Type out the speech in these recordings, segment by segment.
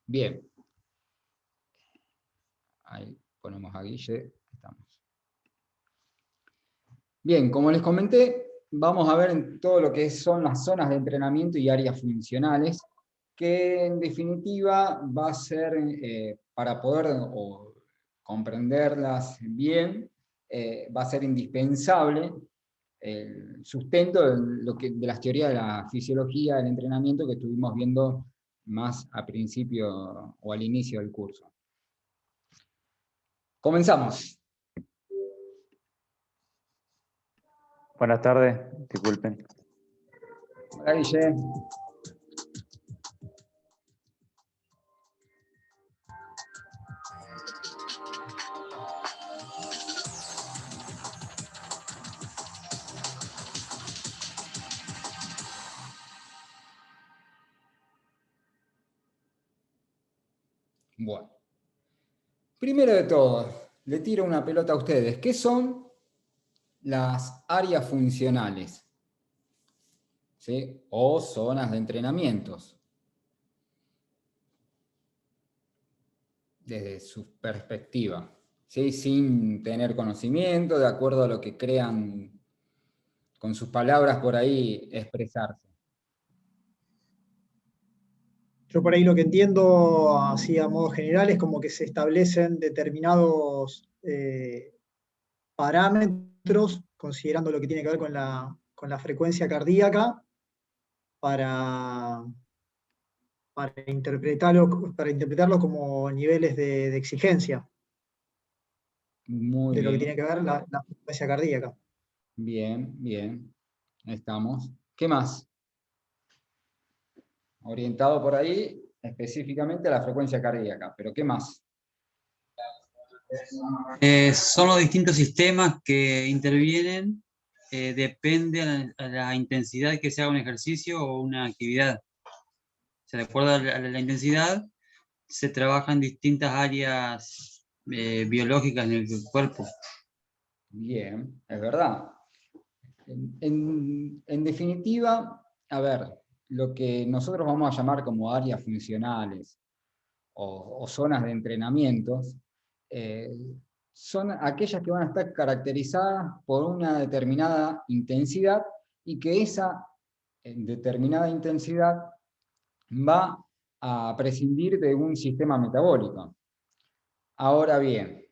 Bien. Ahí ponemos a Guille. Estamos. Bien, como les comenté, vamos a ver en todo lo que son las zonas de entrenamiento y áreas funcionales, que en definitiva va a ser, para poder comprenderlas bien, va a ser indispensable el sustento de las teorías de la fisiología del entrenamiento que estuvimos viendo más a principio o al inicio del curso. Comenzamos. Buenas tardes, disculpen. Hola, Guille. Bueno. Primero de todo, le tiro una pelota a ustedes. ¿Qué son las áreas funcionales? ¿Sí? O zonas de entrenamientos. Desde su perspectiva. ¿Sí? Sin tener conocimiento, de acuerdo a lo que crean con sus palabras por ahí expresarse. Yo por ahí lo que entiendo, así a modo general, es como que se establecen determinados parámetros, considerando lo que tiene que ver con la frecuencia cardíaca, para, para interpretarlo como niveles de exigencia Muy de lo que bien, tiene que ver la frecuencia cardíaca. bien, bien. Estamos. ¿Qué más? Orientado por ahí específicamente a la frecuencia cardíaca. ¿Pero qué más? Son los distintos sistemas que intervienen, depende a la intensidad que se haga un ejercicio o una actividad. O sea, de acuerdo a la intensidad, se trabajan distintas áreas biológicas en el cuerpo. Bien, es verdad. En definitiva, a ver, lo que nosotros vamos a llamar como áreas funcionales o zonas de entrenamientos, son aquellas que van a estar caracterizadas por una determinada intensidad y que esa determinada intensidad va a prescindir de un sistema metabólico. Ahora bien,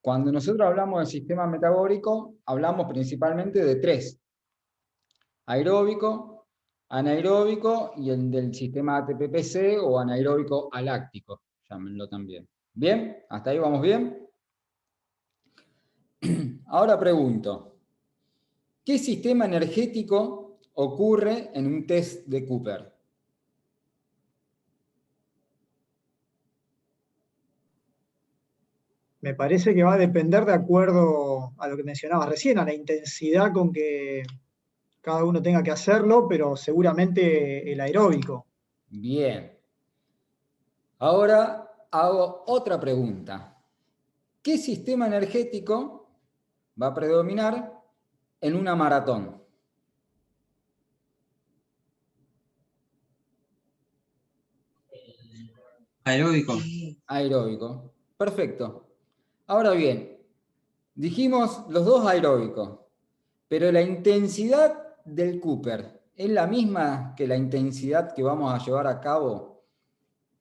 cuando nosotros hablamos del sistema metabólico, hablamos principalmente de tres: aeróbico, anaeróbico y el del sistema ATP-PC o anaeróbico aláctico, llámenlo también. ¿Bien? ¿Hasta ahí vamos bien? Ahora pregunto, ¿qué sistema energético ocurre en un test de Cooper? Me parece que va a depender de acuerdo a lo que mencionabas recién, a la intensidad con que cada uno tenga que hacerlo, pero seguramente el aeróbico. Bien. Ahora hago otra pregunta. ¿Qué sistema energético va a predominar en una maratón? Aeróbico. Aeróbico. Perfecto. Ahora bien, dijimos los dos aeróbicos, pero la intensidad del Cooper es la misma que la intensidad que vamos a llevar a cabo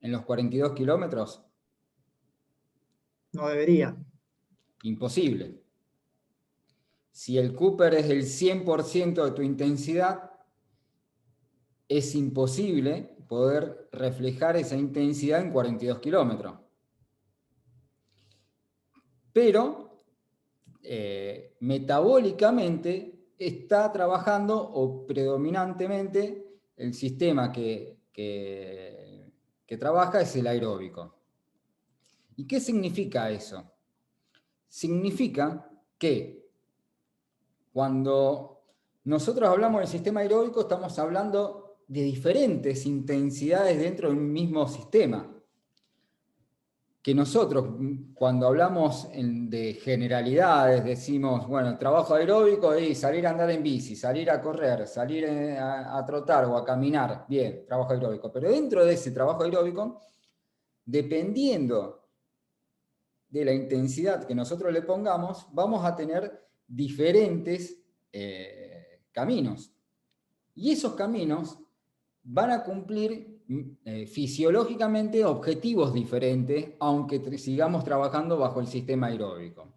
en los 42 kilómetros. No debería. Imposible. Si el Cooper es el 100% de tu intensidad, es imposible poder reflejar esa intensidad en 42 kilómetros. Pero metabólicamente está trabajando, o predominantemente el sistema que trabaja es el aeróbico. ¿Y qué significa eso? Significa que cuando nosotros hablamos del sistema aeróbico estamos hablando de diferentes intensidades dentro de un mismo sistema. Que nosotros, cuando hablamos de generalidades, decimos, bueno, el trabajo aeróbico es salir a andar en bici, salir a correr, salir a trotar o a caminar. Bien, trabajo aeróbico. Pero dentro de ese trabajo aeróbico dependiendo de la intensidad que nosotros le pongamos, vamos a tener diferentes caminos. Y esos caminos van a cumplir fisiológicamente objetivos diferentes, aunque sigamos trabajando bajo el sistema aeróbico.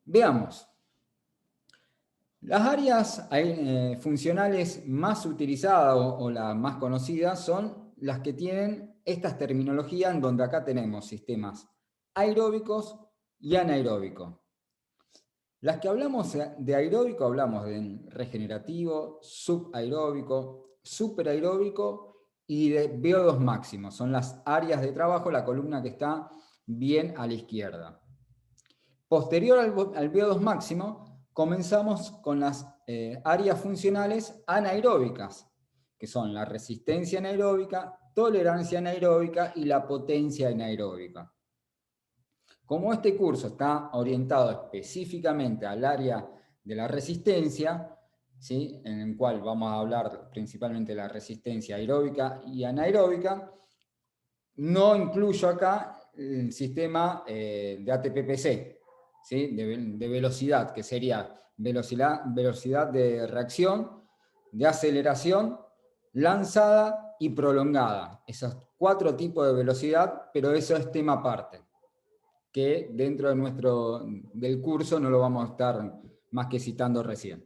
Veamos. Las áreas funcionales más utilizadas o las más conocidas son las que tienen estas terminologías, en donde acá tenemos sistemas aeróbicos y anaeróbicos. Las que hablamos de aeróbico, hablamos de regenerativo, subaeróbico, superaeróbico y de VO2 máximo. Son las áreas de trabajo, la columna que está bien a la izquierda. Posterior al VO2 máximo, comenzamos con las áreas funcionales anaeróbicas, que son la resistencia anaeróbica, tolerancia anaeróbica y la potencia anaeróbica. Como este curso está orientado específicamente al área de la resistencia, ¿sí?, en el cual vamos a hablar principalmente de la resistencia aeróbica y anaeróbica, no incluyo acá el sistema de ATP-PC, ¿sí?, de velocidad, que sería velocidad de reacción, de aceleración, lanzada y prolongada. Esos 4 tipos de velocidad, pero eso es tema aparte, que dentro del curso no lo vamos a estar más que citando recién.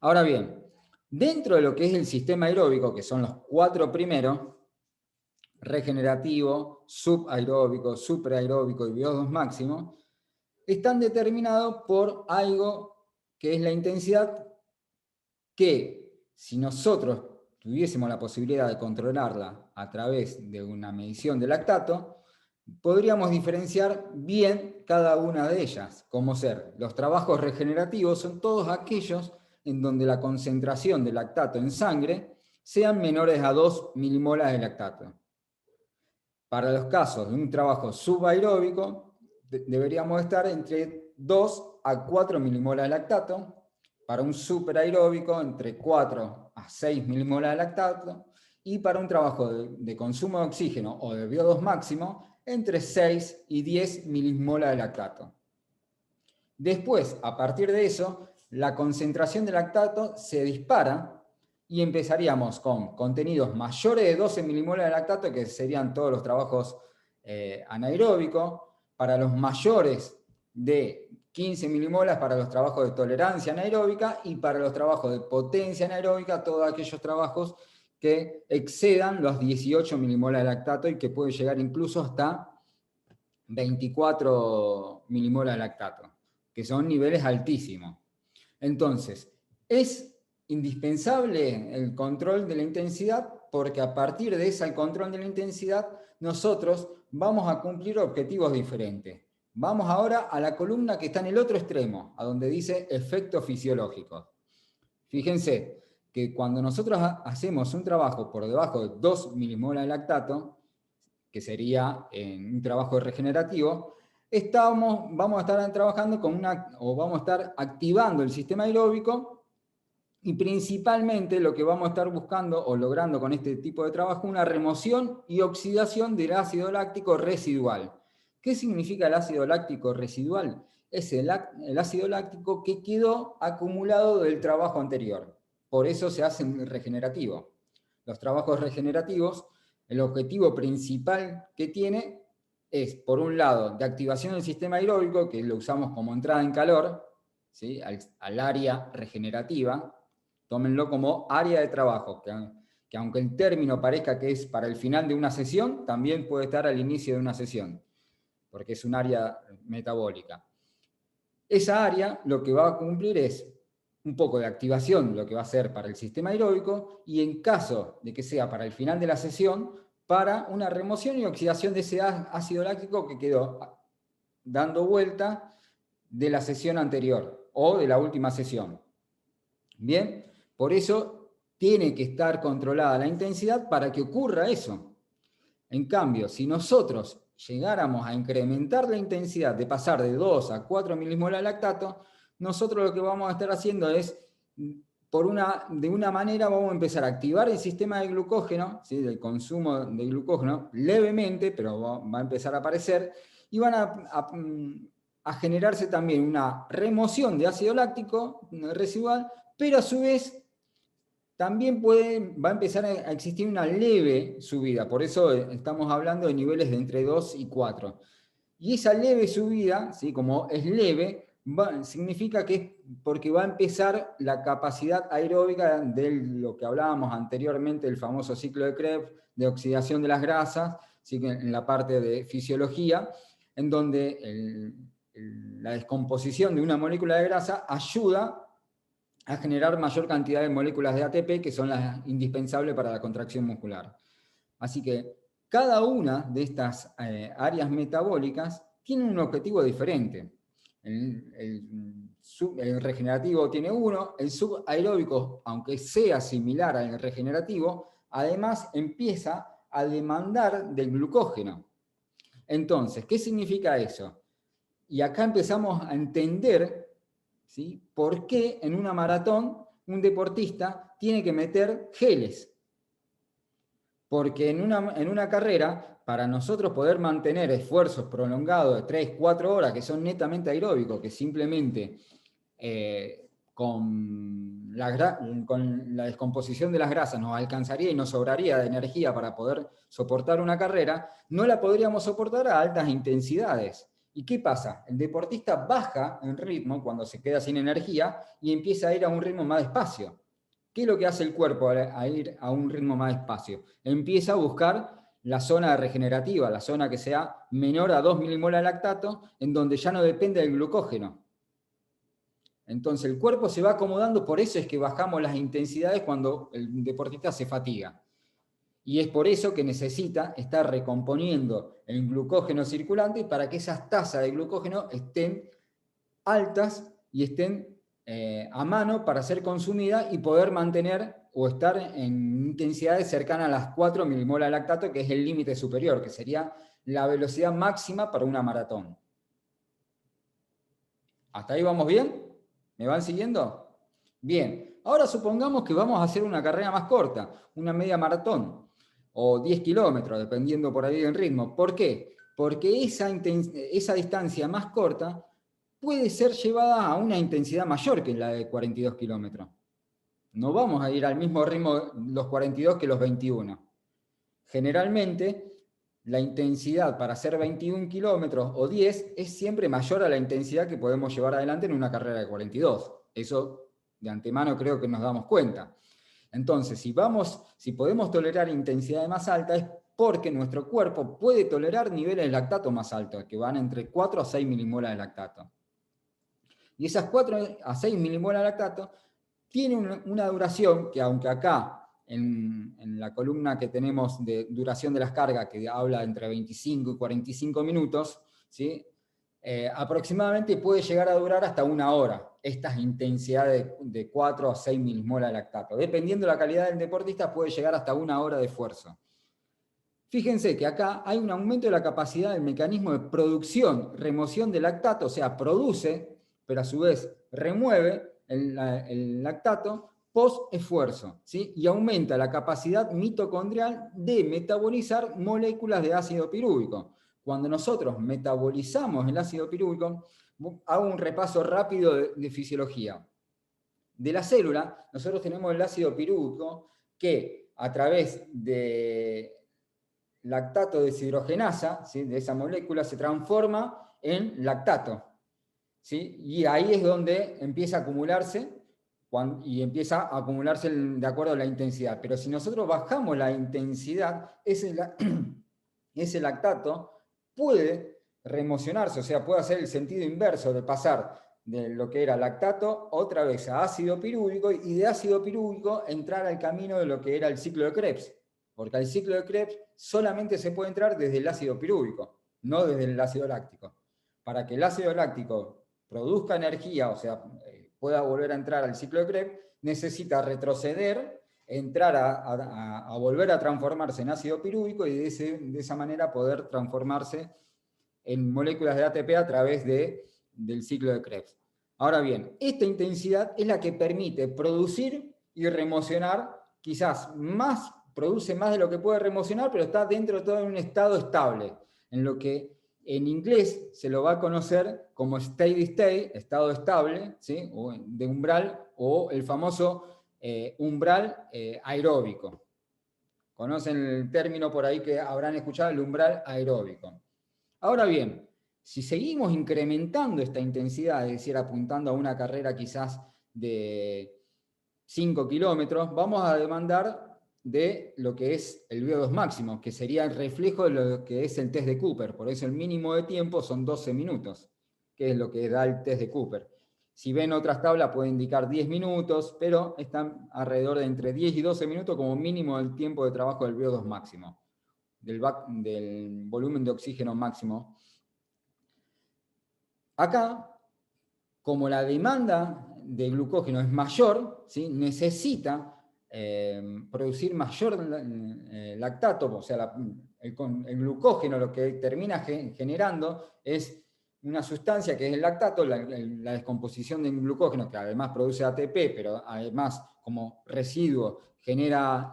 Ahora bien, dentro de lo que es el sistema aeróbico, que son los 4 primeros, regenerativo, subaeróbico, superaeróbico y VO2 máximo, están determinados por algo que es la intensidad, que si nosotros tuviésemos la posibilidad de controlarla a través de una medición de lactato, podríamos diferenciar bien cada una de ellas, como ser los trabajos regenerativos son todos aquellos en donde la concentración de lactato en sangre sean menores a 2 milimolas de lactato. Para los casos de un trabajo subaeróbico, deberíamos estar entre 2 a 4 milimolas de lactato, para un superaeróbico entre 4 a 6 milimolas de lactato, y para un trabajo de consumo de oxígeno o de VO2 máximo, entre 6 y 10 milimolas de lactato. Después, a partir de eso, la concentración de lactato se dispara y empezaríamos con contenidos mayores de 12 milimolas de lactato, que serían todos los trabajos anaeróbicos, para los mayores de 15 milimolas para los trabajos de tolerancia anaeróbica, y para los trabajos de potencia anaeróbica, todos aquellos trabajos que excedan los 18 milimolas de lactato y que puede llegar incluso hasta 24 milimolas de lactato, que son niveles altísimos. Entonces, es indispensable el control de la intensidad, porque a partir de ese control de la intensidad nosotros vamos a cumplir objetivos diferentes. Vamos ahora a la columna que está en el otro extremo, a donde dice efectos fisiológicos. Fíjense que cuando nosotros hacemos un trabajo por debajo de 2 milimolas de lactato, que sería en un trabajo regenerativo, vamos a estar trabajando vamos a estar activando el sistema aeróbico, y principalmente lo que vamos a estar buscando o logrando con este tipo de trabajo, una remoción y oxidación del ácido láctico residual. ¿Qué significa el ácido láctico residual? Es el ácido láctico que quedó acumulado del trabajo anterior. Por eso se hace regenerativo. Los trabajos regenerativos, el objetivo principal que tiene es, por un lado, de activación del sistema aeróbico, que lo usamos como entrada en calor, ¿sí?, al área regenerativa. Tómenlo como área de trabajo, que aunque el término parezca que es para el final de una sesión, también puede estar al inicio de una sesión, porque es un área metabólica. Esa área lo que va a cumplir es un poco de activación, lo que va a ser para el sistema aeróbico, y en caso de que sea para el final de la sesión, para una remoción y oxidación de ese ácido láctico que quedó dando vuelta de la sesión anterior o de la última sesión. Bien, por eso tiene que estar controlada la intensidad para que ocurra eso. En cambio, si nosotros llegáramos a incrementar la intensidad de pasar de 2 a 4 milimolas de lactato, nosotros lo que vamos a estar haciendo es de una manera vamos a empezar a activar el sistema de glucógeno, ¿sí? Del consumo de glucógeno, levemente, pero va a empezar a aparecer, y van a generarse también una remoción de ácido láctico residual, pero a su vez también va a empezar a existir una leve subida, por eso estamos hablando de niveles de entre 2 y 4. Y esa leve subida, ¿sí? Como es leve, significa que es porque va a empezar la capacidad aeróbica de lo que hablábamos anteriormente, el famoso ciclo de Krebs, de oxidación de las grasas, ¿sí? En la parte de fisiología, en donde la descomposición de una molécula de grasa ayuda a generar mayor cantidad de moléculas de ATP, que son las indispensables para la contracción muscular. Así que cada una de estas áreas metabólicas tiene un objetivo diferente. El regenerativo tiene uno, el subaeróbico, aunque sea similar al regenerativo, además empieza a demandar del glucógeno. Entonces, ¿qué significa eso? Y acá empezamos a entender, ¿sí? ¿Por qué en una maratón un deportista tiene que meter geles? Porque en una carrera, para nosotros poder mantener esfuerzos prolongados de 3, 4 horas, que son netamente aeróbicos, que simplemente con la descomposición de las grasas nos alcanzaría y nos sobraría de energía para poder soportar una carrera, no la podríamos soportar a altas intensidades. ¿Y qué pasa? El deportista baja en ritmo cuando se queda sin energía y empieza a ir a un ritmo más despacio. ¿Qué es lo que hace el cuerpo a ir a un ritmo más despacio? Empieza a buscar la zona regenerativa, la zona que sea menor a 2 milimolar de lactato, en donde ya no depende del glucógeno. Entonces el cuerpo se va acomodando, por eso es que bajamos las intensidades cuando el deportista se fatiga. Y es por eso que necesita estar recomponiendo el glucógeno circulante para que esas tasas de glucógeno estén altas y estén a mano para ser consumida y poder mantener o estar en intensidades cercanas a las 4 milimolar de lactato, que es el límite superior, que sería la velocidad máxima para una maratón. ¿Hasta ahí vamos bien? ¿Me van siguiendo? Bien, ahora supongamos que vamos a hacer una carrera más corta, una media maratón, o 10 kilómetros, dependiendo por ahí del ritmo. ¿Por qué? Porque esa distancia más corta puede ser llevada a una intensidad mayor que la de 42 kilómetros. No vamos a ir al mismo ritmo los 42 que los 21. Generalmente, la intensidad para hacer 21 kilómetros o 10 es siempre mayor a la intensidad que podemos llevar adelante en una carrera de 42. Eso de antemano creo que nos damos cuenta. Entonces, si podemos tolerar intensidades más altas, es porque nuestro cuerpo puede tolerar niveles de lactato más altos, que van entre 4 a 6 milimolar de lactato. Y esas 4 a 6 milimolar de lactato tienen una duración que, aunque acá en la columna que tenemos de duración de las cargas, que habla entre 25 y 45 minutos, ¿sí? Aproximadamente puede llegar a durar hasta 1 hora estas intensidades de 4 a 6 milimolar de lactato. Dependiendo de la calidad del deportista, puede llegar hasta 1 hora de esfuerzo. Fíjense que acá hay un aumento de la capacidad del mecanismo de producción, remoción de lactato, o sea, produce, pero a su vez remueve el lactato post-esfuerzo, ¿sí? Y aumenta la capacidad mitocondrial de metabolizar moléculas de ácido pirúvico. Cuando nosotros metabolizamos el ácido pirúvico, hago un repaso rápido de fisiología. De la célula, nosotros tenemos el ácido pirúvico que a través de lactato deshidrogenasa, ¿sí? De esa molécula, se transforma en lactato, ¿sí? Y ahí es donde empieza a acumularse, y empieza a acumularse de acuerdo a la intensidad. Pero si nosotros bajamos la intensidad, ese lactato puede remocionarse, o sea, puede hacer el sentido inverso de pasar de lo que era lactato otra vez a ácido pirúvico, y de ácido pirúvico entrar al camino de lo que era el ciclo de Krebs, porque al ciclo de Krebs solamente se puede entrar desde el ácido pirúvico, no desde el ácido láctico. Para que el ácido láctico produzca energía, o sea, pueda volver a entrar al ciclo de Krebs, necesita retroceder, entrar a volver a transformarse en ácido pirúvico y de esa manera poder transformarse en moléculas de ATP a través del ciclo de Krebs. Ahora bien, esta intensidad es la que permite producir y remocionar, quizás más, produce más de lo que puede remocionar, pero está dentro de todo en un estado estable, en lo que en inglés se lo va a conocer como steady state, estado estable, ¿sí? O de umbral, o el famoso umbral aeróbico. Conocen el término por ahí que habrán escuchado, el umbral aeróbico. Ahora bien, si seguimos incrementando esta intensidad, es decir, apuntando a una carrera quizás de 5 kilómetros, vamos a demandar de lo que es el VO2 máximo, que sería el reflejo de lo que es el test de Cooper. Por eso el mínimo de tiempo son 12 minutos, que es lo que da el test de Cooper. Si ven otras tablas puede indicar 10 minutos, pero están alrededor de entre 10 y 12 minutos como mínimo el tiempo de trabajo del VO2 máximo, del volumen de oxígeno máximo. Acá, como la demanda de glucógeno es mayor, ¿sí? Necesita producir mayor lactato, o sea, el glucógeno lo que termina generando es una sustancia que es el lactato, la descomposición del glucógeno, que además produce ATP, pero además como residuo genera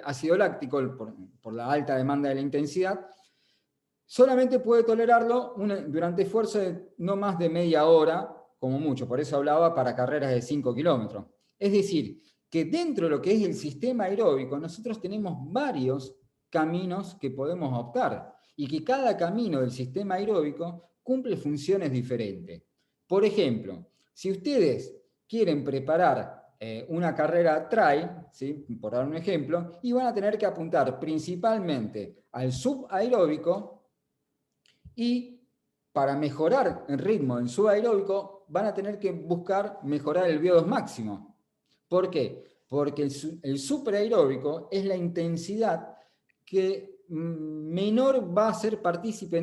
ácido láctico por la alta demanda de la intensidad. Solamente puede tolerarlo durante esfuerzo de no más de media hora, como mucho. Por eso hablaba para carreras de 5 kilómetros. Es decir, que dentro de lo que es el sistema aeróbico, nosotros tenemos varios caminos que podemos optar, y que cada camino del sistema aeróbico cumple funciones diferentes. Por ejemplo, si ustedes quieren preparar una carrera trail, ¿sí? Por dar un ejemplo, y van a tener que apuntar principalmente al subaeróbico, y para mejorar el ritmo en subaeróbico van a tener que buscar mejorar el VO2 máximo. ¿Por qué? Porque el superaeróbico es la intensidad que menor va a ser partícipe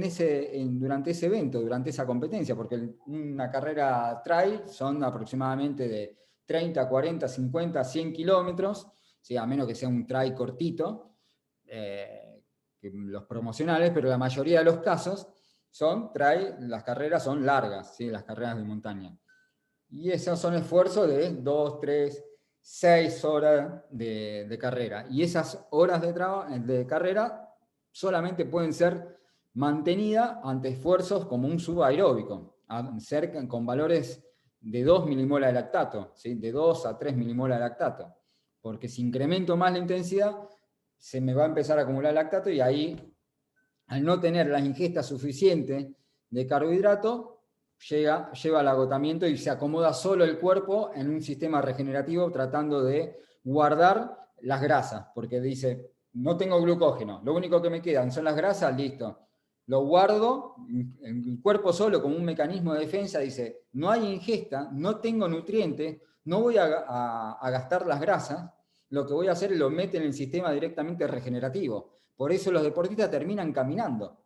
durante ese evento, durante esa competencia, porque una carrera trail son aproximadamente de 30, 40, 50, 100 kilómetros, ¿sí? A menos que sea un trail cortito, los promocionales, pero la mayoría de los casos las carreras son largas, ¿sí? Las carreras de montaña. Y esos son esfuerzos de 2, 3, 6 horas de carrera. Y esas horas de carrera solamente pueden ser mantenidas ante esfuerzos como un subaeróbico, con valores de 2 milimolar de lactato, ¿sí? De 2 a 3 milimolar de lactato. Porque si incremento más la intensidad, se me va a empezar a acumular lactato, y ahí, al no tener la ingesta suficiente de carbohidrato, lleva al agotamiento y se acomoda solo el cuerpo en un sistema regenerativo tratando de guardar las grasas, porque dice, no tengo glucógeno, lo único que me quedan son las grasas, listo. Lo guardo, el cuerpo solo como un mecanismo de defensa dice, no hay ingesta, no tengo nutrientes, no voy a gastar las grasas, lo que voy a hacer es lo meto en el sistema directamente regenerativo. Por eso los deportistas terminan caminando,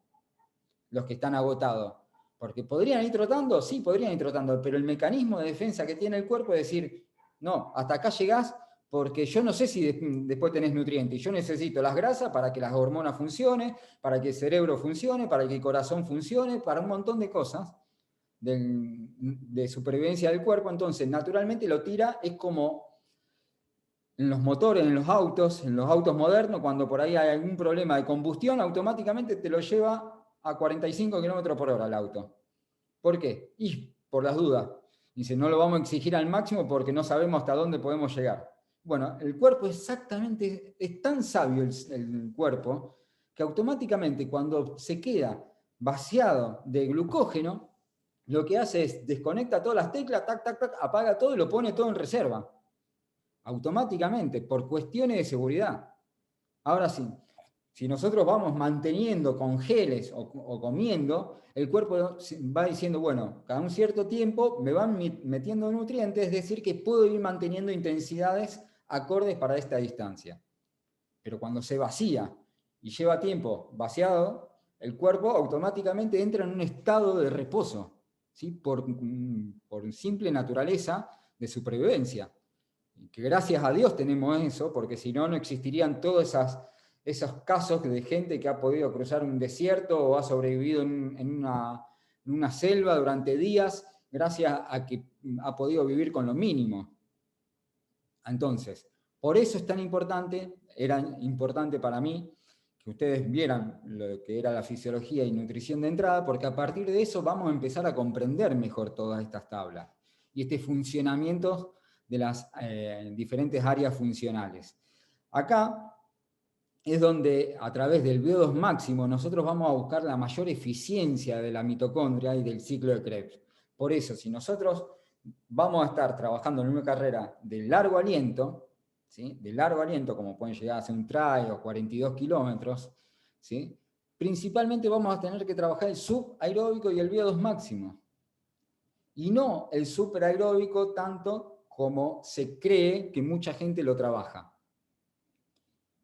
los que están agotados. Porque podrían ir trotando, sí, podrían ir trotando, pero el mecanismo de defensa que tiene el cuerpo es decir, no, hasta acá llegás porque yo no sé si después tenés nutrientes, yo necesito las grasas para que las hormonas funcionen, para que el cerebro funcione, para que el corazón funcione, para un montón de cosas de supervivencia del cuerpo. Entonces, naturalmente lo tira, es como en los motores, en los autos modernos, cuando por ahí hay algún problema de combustión, automáticamente te lo lleva a 45 km por hora el auto. ¿Por qué? Y por las dudas. Dice, no lo vamos a exigir al máximo porque no sabemos hasta dónde podemos llegar. Bueno, el cuerpo exactamente, es tan sabio el cuerpo, que automáticamente cuando se queda vaciado de glucógeno, lo que hace es desconecta todas las teclas, tac, tac, tac, apaga todo y lo pone todo en reserva. Automáticamente, por cuestiones de seguridad. Ahora sí, si nosotros vamos manteniendo con geles o comiendo, el cuerpo va diciendo, bueno, cada un cierto tiempo me van metiendo nutrientes, es decir, que puedo ir manteniendo intensidades acordes para esta distancia. Pero cuando se vacía y lleva tiempo vaciado, el cuerpo automáticamente entra en un estado de reposo, ¿sí? por simple naturaleza de supervivencia. Que gracias a Dios tenemos eso, porque si no, no existirían todos esos casos de gente que ha podido cruzar un desierto o ha sobrevivido en una selva durante días gracias a que ha podido vivir con lo mínimo. Entonces, por eso es tan importante, era importante para mí, que ustedes vieran lo que era la fisiología y nutrición de entrada, porque a partir de eso vamos a empezar a comprender mejor todas estas tablas y este funcionamiento de las diferentes áreas funcionales. Acá es donde, a través del VO2 máximo, nosotros vamos a buscar la mayor eficiencia de la mitocondria y del ciclo de Krebs. Por eso, si nosotros vamos a estar trabajando en una carrera de largo aliento, ¿sí? De largo aliento, como pueden llegar a ser un trail o 42 kilómetros, ¿sí? Principalmente vamos a tener que trabajar el subaeróbico y el VO2 máximo. Y no el superaeróbico tanto como se cree que mucha gente lo trabaja.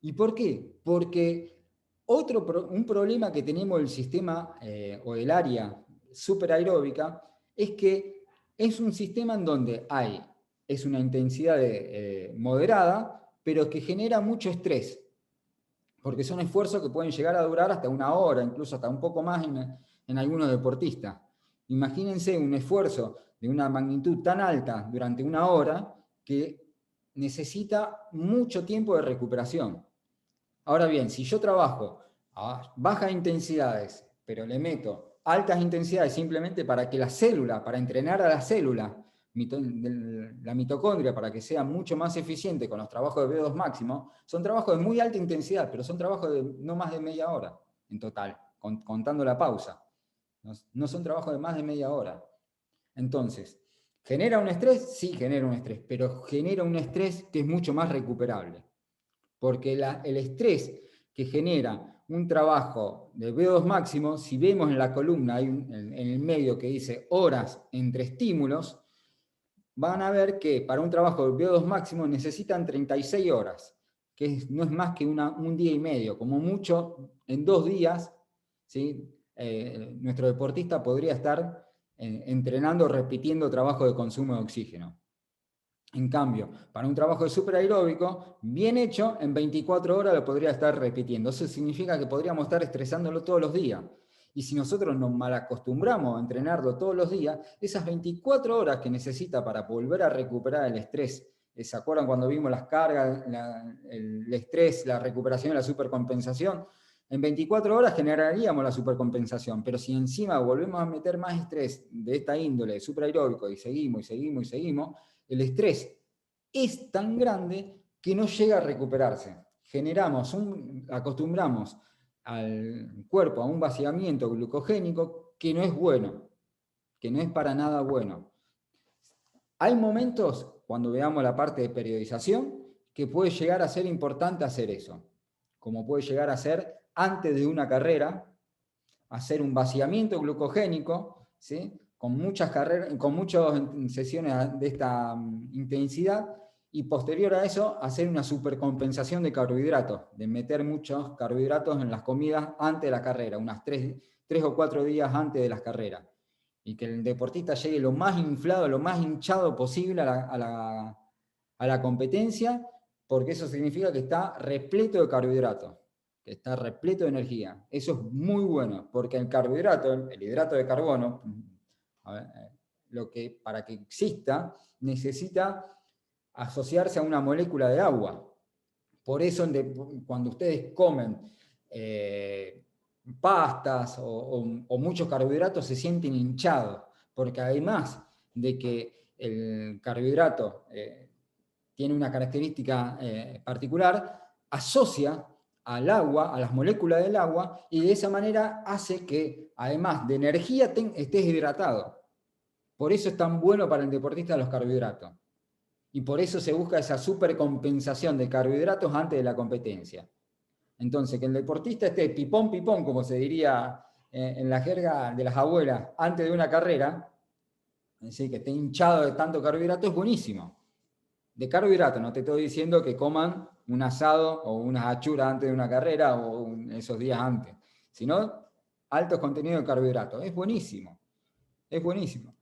¿Y por qué? Porque un problema que tenemos del sistema o del área superaeróbica es que es un sistema en donde es una intensidad moderada, pero que genera mucho estrés, porque son esfuerzos que pueden llegar a durar hasta 1 hora, incluso hasta un poco más en algunos deportistas. Imagínense un esfuerzo de una magnitud tan alta durante 1 hora que necesita mucho tiempo de recuperación. Ahora bien, si yo trabajo a bajas intensidades, pero le meto altas intensidades simplemente para que la célula, para entrenar a la célula, la mitocondria, para que sea mucho más eficiente con los trabajos de VO2 máximo, son trabajos de muy alta intensidad, pero son trabajos de no más de media hora en total, contando la pausa. No son trabajos de más de media hora. Entonces, ¿genera un estrés? Sí, genera un estrés, pero genera un estrés que es mucho más recuperable. Porque el estrés que genera un trabajo de VO2 máximo, si vemos en la columna, hay en el medio que dice horas entre estímulos, van a ver que para un trabajo de VO2 máximo necesitan 36 horas, que no es más que un día y medio, como mucho en 2 días, ¿sí? Nuestro deportista podría estar entrenando, repitiendo trabajo de consumo de oxígeno. En cambio, para un trabajo de superaeróbico, bien hecho, en 24 horas lo podría estar repitiendo. Eso significa que podríamos estar estresándolo todos los días. Y si nosotros nos malacostumbramos a entrenarlo todos los días, esas 24 horas que necesita para volver a recuperar el estrés, ¿se acuerdan cuando vimos las cargas, el estrés, la recuperación y la supercompensación? En 24 horas generaríamos la supercompensación, pero si encima volvemos a meter más estrés de esta índole, superaeróbico, y seguimos, el estrés es tan grande que no llega a recuperarse. Acostumbramos al cuerpo a un vaciamiento glucogénico que no es bueno, que no es para nada bueno. Hay momentos, cuando veamos la parte de periodización, que puede llegar a ser importante hacer eso, como puede llegar a ser antes de una carrera, hacer un vaciamiento glucogénico, ¿sí? con muchas sesiones de esta intensidad, y posterior a eso hacer una supercompensación de carbohidratos, de meter muchos carbohidratos en las comidas antes de la carrera, unas 3 o 4 días antes de las carreras, y que el deportista llegue lo más inflado, lo más hinchado posible a la competencia, porque eso significa que está repleto de carbohidratos, que está repleto de energía. Eso es muy bueno, porque el carbohidrato, el hidrato de carbono, para que exista, necesita asociarse a una molécula de agua. Por eso cuando ustedes comen pastas o muchos carbohidratos se sienten hinchados, porque además de que el carbohidrato tiene una característica particular, asocia al agua, a las moléculas del agua, y de esa manera hace que, además de energía, estés hidratado. Por eso es tan bueno para el deportista los carbohidratos. Y por eso se busca esa supercompensación de carbohidratos antes de la competencia. Entonces, que el deportista esté pipón, como se diría en la jerga de las abuelas, antes de una carrera, es decir, que esté hinchado de tanto carbohidrato, es buenísimo. De carbohidrato, no te estoy diciendo que coman un asado o unas achuras antes de una carrera o esos días antes, sino altos contenidos de carbohidratos. Es buenísimo, es buenísimo.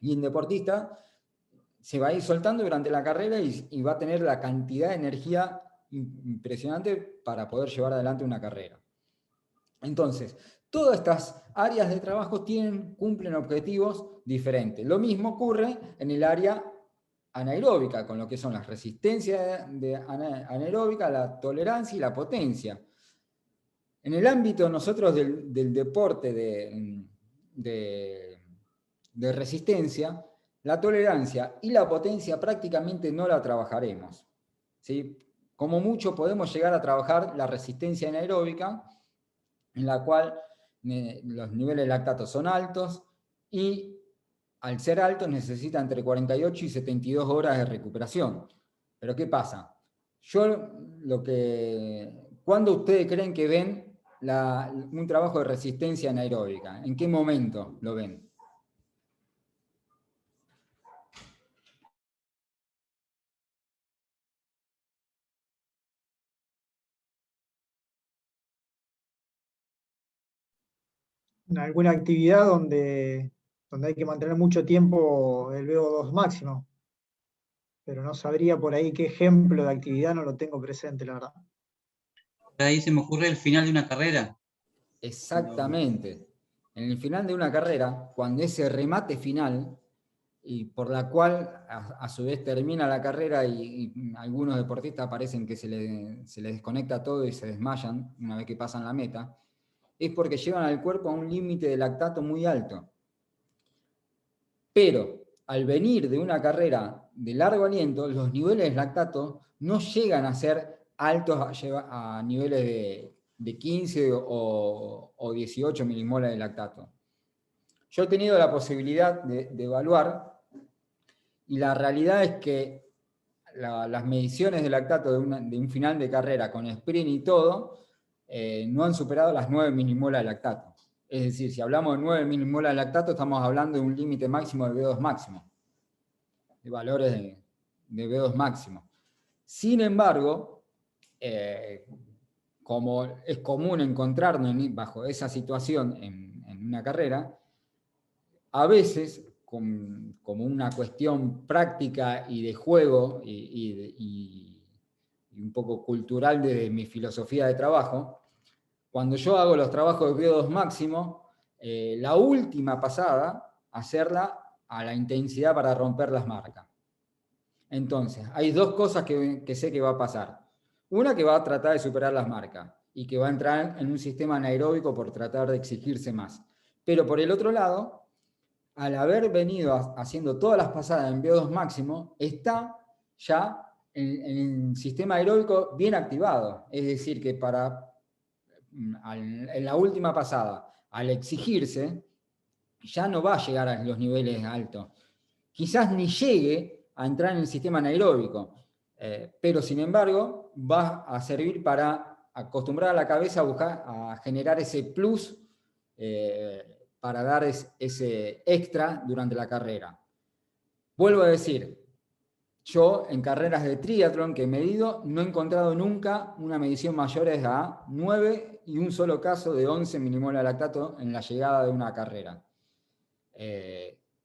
Y el deportista se va a ir soltando durante la carrera y va a tener la cantidad de energía impresionante para poder llevar adelante una carrera. Entonces, Todas estas áreas de trabajo cumplen objetivos diferentes. Lo mismo ocurre en el área anaeróbica, con lo que son las resistencias anaeróbica, la tolerancia y la potencia. En el ámbito nosotros del deporte de resistencia, la tolerancia y la potencia prácticamente no la trabajaremos, ¿sí? Como mucho podemos llegar a trabajar la resistencia anaeróbica, en la cual los niveles de lactato son altos y al ser altos necesita entre 48 y 72 horas de recuperación. Pero ¿qué pasa? ¿Cuándo ustedes creen que ven un trabajo de resistencia anaeróbica? ¿En qué momento lo ven? En alguna actividad donde hay que mantener mucho tiempo el VO2 máximo. Pero no sabría por ahí qué ejemplo de actividad, no lo tengo presente, la verdad. Ahí se me ocurre el final de una carrera. Exactamente. En el final de una carrera, cuando ese remate final, y por la cual a su vez termina la carrera y algunos deportistas parecen que se les desconecta todo y se desmayan una vez que pasan la meta, es porque llevan al cuerpo a un límite de lactato muy alto. Pero al venir de una carrera de largo aliento, los niveles de lactato no llegan a ser altos a niveles de 15 o 18 milimolas de lactato. Yo he tenido la posibilidad de evaluar, y la realidad es que las mediciones de lactato de un final de carrera con sprint y todo, no han superado las 9 milimolas de lactato. Es decir, si hablamos de 9 milimolas de lactato, estamos hablando de un límite máximo de V2 máximo, de valores de V2 máximo. Sin embargo, como es común encontrarnos bajo esa situación en una carrera, a veces, como una cuestión práctica y de juego y un poco cultural de mi filosofía de trabajo, cuando yo hago los trabajos de VO2 máximo, la última pasada, hacerla a la intensidad para romper las marcas. Entonces, hay dos cosas que sé que va a pasar. Una, que va a tratar de superar las marcas y que va a entrar en un sistema anaeróbico por tratar de exigirse más. Pero por el otro lado, al haber venido haciendo todas las pasadas en VO2 máximo, está ya en el sistema aeróbico bien activado. Es decir, que en la última pasada, al exigirse, ya no va a llegar a los niveles altos. Quizás ni llegue a entrar en el sistema anaeróbico, pero sin embargo va a servir para acostumbrar a la cabeza a generar ese plus para dar ese extra durante la carrera. Vuelvo a decir, yo en carreras de triatlón que he medido no he encontrado nunca una medición mayor a 9 y un solo caso de 11 milimolar de lactato en la llegada de una carrera.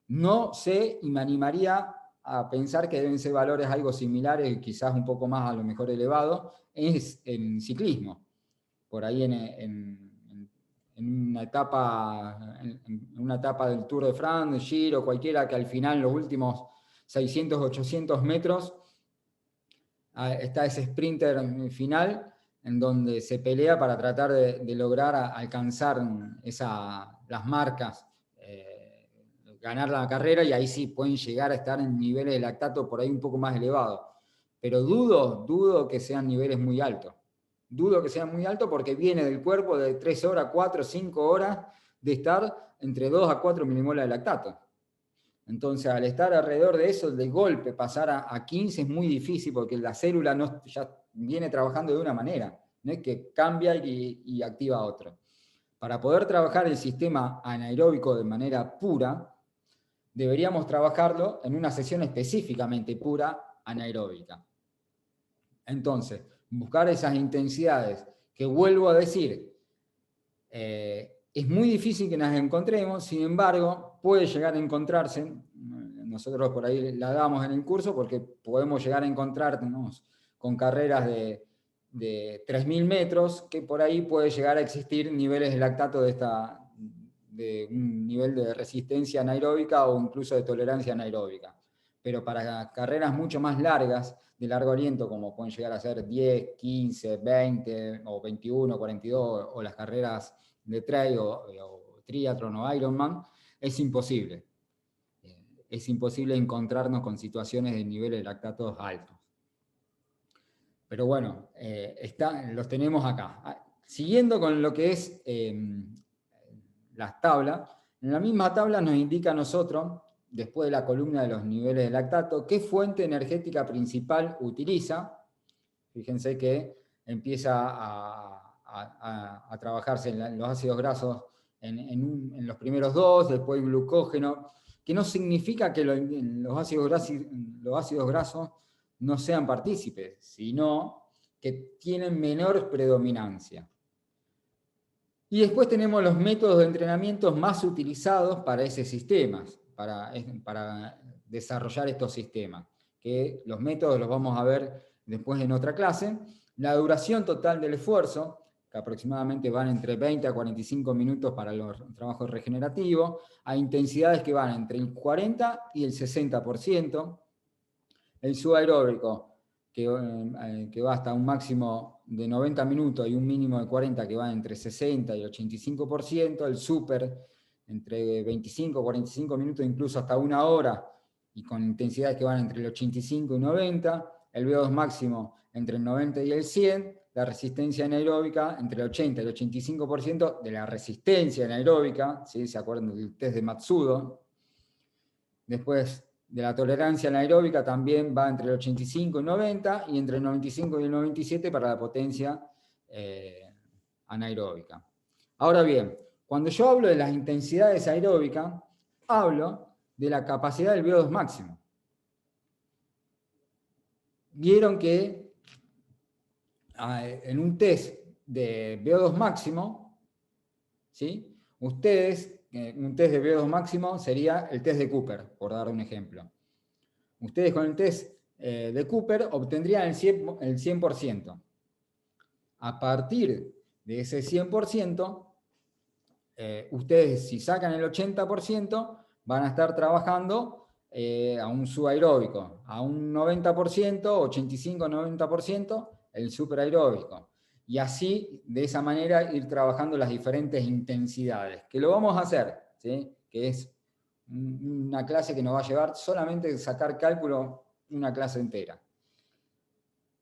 No sé y me animaría a pensar que deben ser valores algo similares, quizás un poco más a lo mejor elevados, en ciclismo. Por ahí en una etapa del Tour de France, Giro, cualquiera, que al final, los últimos 600, 800 metros, está ese sprinter final, en donde se pelea para tratar de lograr alcanzar las marcas, ganar la carrera, y ahí sí pueden llegar a estar en niveles de lactato por ahí un poco más elevados. Pero dudo que sean niveles muy altos. Dudo que sean muy altos porque viene del cuerpo de 3 horas, 4, 5 horas de estar entre 2 a 4 milimolar de lactato. Entonces, al estar alrededor de eso, de golpe pasar a 15 es muy difícil porque la célula ya viene trabajando de una manera, no es que cambia y activa otro. Para poder trabajar el sistema anaeróbico de manera pura, deberíamos trabajarlo en una sesión específicamente pura anaeróbica. Entonces, buscar esas intensidades que, vuelvo a decir, es muy difícil que las encontremos, sin embargo, puede llegar a encontrarse, nosotros por ahí la damos en el curso porque podemos llegar a encontrarnos con carreras de de 3.000 metros, que por ahí puede llegar a existir niveles de lactato de un nivel de resistencia anaeróbica o incluso de tolerancia anaeróbica. Pero para carreras mucho más largas, de largo aliento, como pueden llegar a ser 10, 15, 20, o 21, 42, o las carreras de trail o triatlón o Ironman, es imposible. Es imposible encontrarnos con situaciones de niveles de lactatos altos. Pero bueno, los tenemos acá. Siguiendo con lo que es las tablas, en la misma tabla nos indica a nosotros, después de la columna de los niveles de lactato, qué fuente energética principal utiliza. Fíjense que empieza a trabajarse en los ácidos grasos en los primeros dos, después glucógeno, que no significa que los ácidos grasos no sean partícipes, sino que tienen menor predominancia. Y después tenemos los métodos de entrenamiento más utilizados para ese sistema, para desarrollar estos sistemas, que los métodos los vamos a ver después en otra clase. La duración total del esfuerzo, que aproximadamente van entre 20 a 45 minutos para los trabajos regenerativos, a intensidades que van entre el 40 y el 60%, el subaeróbico, que va hasta un máximo de 90 minutos y un mínimo de 40 que va entre 60 y 85%, el super entre 25 y 45 minutos, incluso hasta una hora, y con intensidades que van entre el 85 y 90, el VO2 máximo entre el 90 y el 100, la resistencia anaeróbica entre el 80 y el 85% de la resistencia anaeróbica, ¿sí? ¿Se acuerdan del test de Matsudo? Después de la tolerancia anaeróbica también va entre el 85 y 90, y entre el 95 y el 97 para la potencia anaeróbica. Ahora bien, cuando yo hablo de las intensidades aeróbicas, hablo de la capacidad del VO2 máximo. Vieron que en un test de VO2 máximo, ¿sí? Ustedes, un test de VO2 máximo sería el test de Cooper, por dar un ejemplo. Ustedes con el test de Cooper obtendrían el 100%. A partir de ese 100%, ustedes si sacan el 80%, van a estar trabajando a un subaeróbico, a un 90%, 85-90%, el superaeróbico. Y así, de esa manera, ir trabajando las diferentes intensidades, que lo vamos a hacer, ¿sí? Que es una clase que nos va a llevar solamente sacar cálculo una clase entera.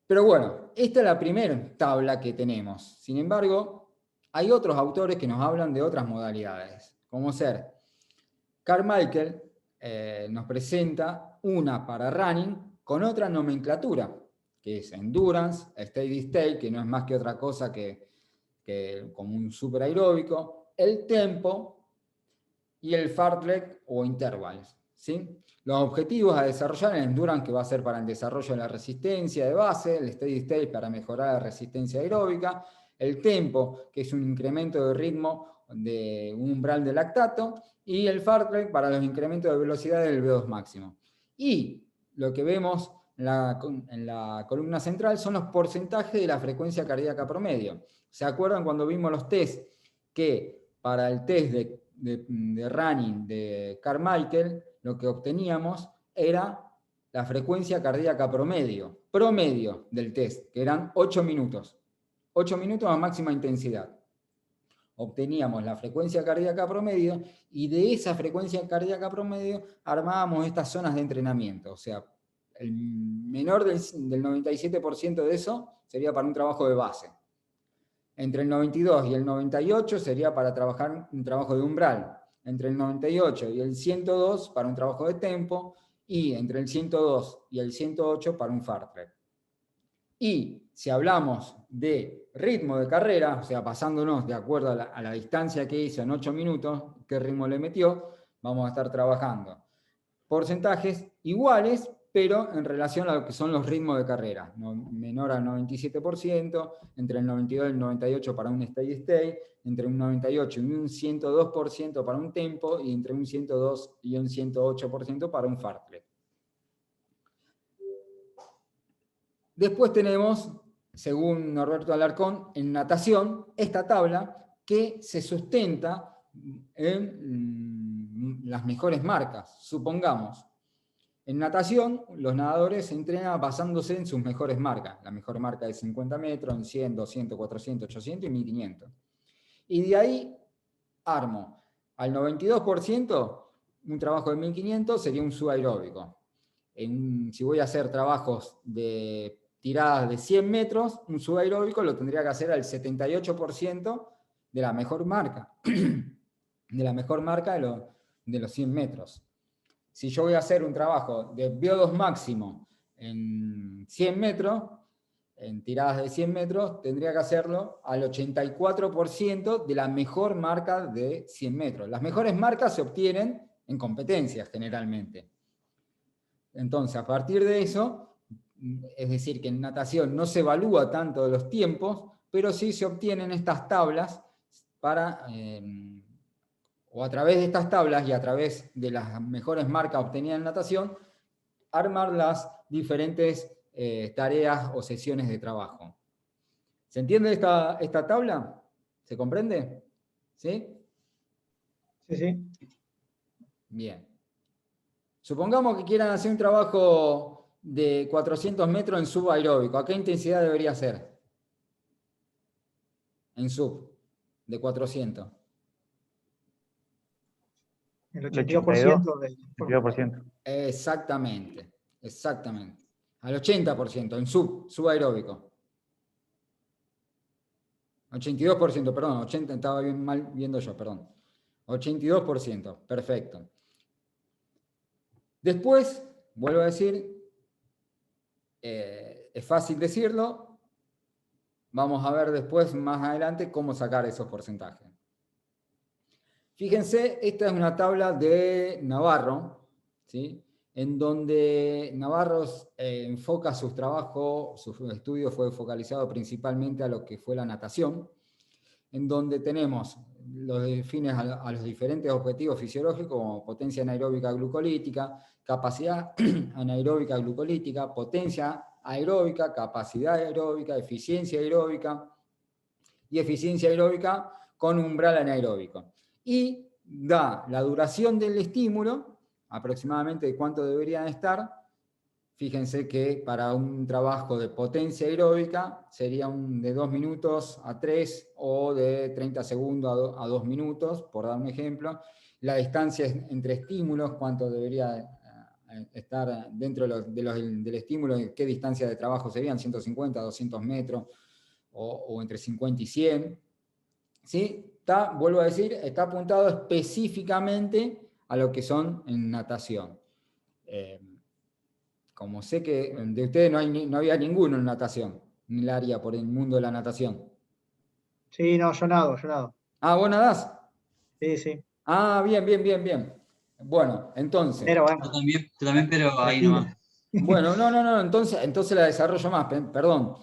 Pero bueno, esta es la primera tabla que tenemos. Sin embargo, hay otros autores que nos hablan de otras modalidades, como ser Carmichael nos presenta una para running con otra nomenclatura, que es endurance, steady state, que no es más que otra cosa que como un superaeróbico, el tempo y el fartlek o intervals, ¿sí? Los objetivos a desarrollar en endurance, que va a ser para el desarrollo de la resistencia de base, el steady state para mejorar la resistencia aeróbica, el tempo, que es un incremento de ritmo de un umbral de lactato, y el fartlek para los incrementos de velocidad del VO2 máximo. Y lo que vemos en la columna central son los porcentajes de la frecuencia cardíaca promedio. ¿Se acuerdan cuando vimos los test que para el test de running de Carmichael lo que obteníamos era la frecuencia cardíaca promedio del test, que eran 8 minutos. 8 minutos a máxima intensidad. Obteníamos la frecuencia cardíaca promedio y de esa frecuencia cardíaca promedio armábamos estas zonas de entrenamiento. O sea, el menor del 97% de eso sería para un trabajo de base. Entre el 92 y el 98 sería para trabajar un trabajo de umbral. Entre el 98 y el 102 para un trabajo de tempo. Y entre el 102 y el 108 para un fartlek. Y si hablamos de ritmo de carrera, o sea, basándonos de acuerdo a la distancia que hizo en 8 minutos, qué ritmo le metió, vamos a estar trabajando porcentajes iguales, pero en relación a lo que son los ritmos de carrera. Menor al 97%, entre el 92 y el 98% para un steady state, entre un 98 y un 102% para un tempo, y entre un 102 y un 108% para un fartlek. Después tenemos según Norberto Alarcón, en natación, esta tabla que se sustenta en las mejores marcas. Supongamos, en natación, los nadadores se entrenan basándose en sus mejores marcas. La mejor marca es 50 metros, en 100, 200, 400, 800 y 1500. Y de ahí armo al 92%, un trabajo de 1500 sería un subaeróbico. Si voy a hacer trabajos de tiradas de 100 metros, un subaeróbico lo tendría que hacer al 78% de la mejor marca, de la mejor marca de los 100 metros. Si yo voy a hacer un trabajo de VO2 máximo en 100 metros, en tiradas de 100 metros, tendría que hacerlo al 84% de la mejor marca de 100 metros. Las mejores marcas se obtienen en competencias generalmente. Entonces, a partir de eso, es decir, que en natación no se evalúa tanto de los tiempos, pero sí se obtienen estas tablas para, o a través de estas tablas y a través de las mejores marcas obtenidas en natación, armar las diferentes tareas o sesiones de trabajo. ¿Se entiende esta tabla? ¿Se comprende? ¿Sí? Sí, sí. Bien. Supongamos que quieran hacer un trabajo de 400 metros en subaeróbico. ¿A qué intensidad debería ser? En sub, de 400. El 82% del... 82%. Exactamente, exactamente. Al 80% en subaeróbico. 82%, perdón, 80, estaba mal viendo yo, perdón. 82%, perfecto. Después, vuelvo a decir, es fácil decirlo, vamos a ver después, más adelante, cómo sacar esos porcentajes. Fíjense, esta es una tabla de Navarro, ¿sí? En donde Navarro enfoca sus trabajos, su estudio fue focalizado principalmente a lo que fue la natación, en donde tenemos los defines a los diferentes objetivos fisiológicos como potencia anaeróbica glucolítica, capacidad anaeróbica glucolítica, potencia aeróbica, capacidad aeróbica, eficiencia aeróbica y eficiencia aeróbica con umbral anaeróbico. Y da la duración del estímulo, aproximadamente de cuánto deberían estar. Fíjense que para un trabajo de potencia aeróbica sería de 2 minutos a 3 o de 30 segundos a 2 minutos, por dar un ejemplo. La distancia entre estímulos, cuánto debería estar dentro del estímulo, qué distancia de trabajo serían, 150, 200 metros o entre 50 y 100. ¿Sí? Vuelvo a decir, está apuntado específicamente a lo que son en natación. Como sé que de ustedes no había ninguno en natación, en el área por el mundo de la natación. Sí, no, yo nado. Ah, ¿vos nadás? Sí, sí. Ah, bien. Bueno, entonces. Pero bueno. Yo también, pero ahí nomás. Bueno, no, entonces la desarrollo más, perdón.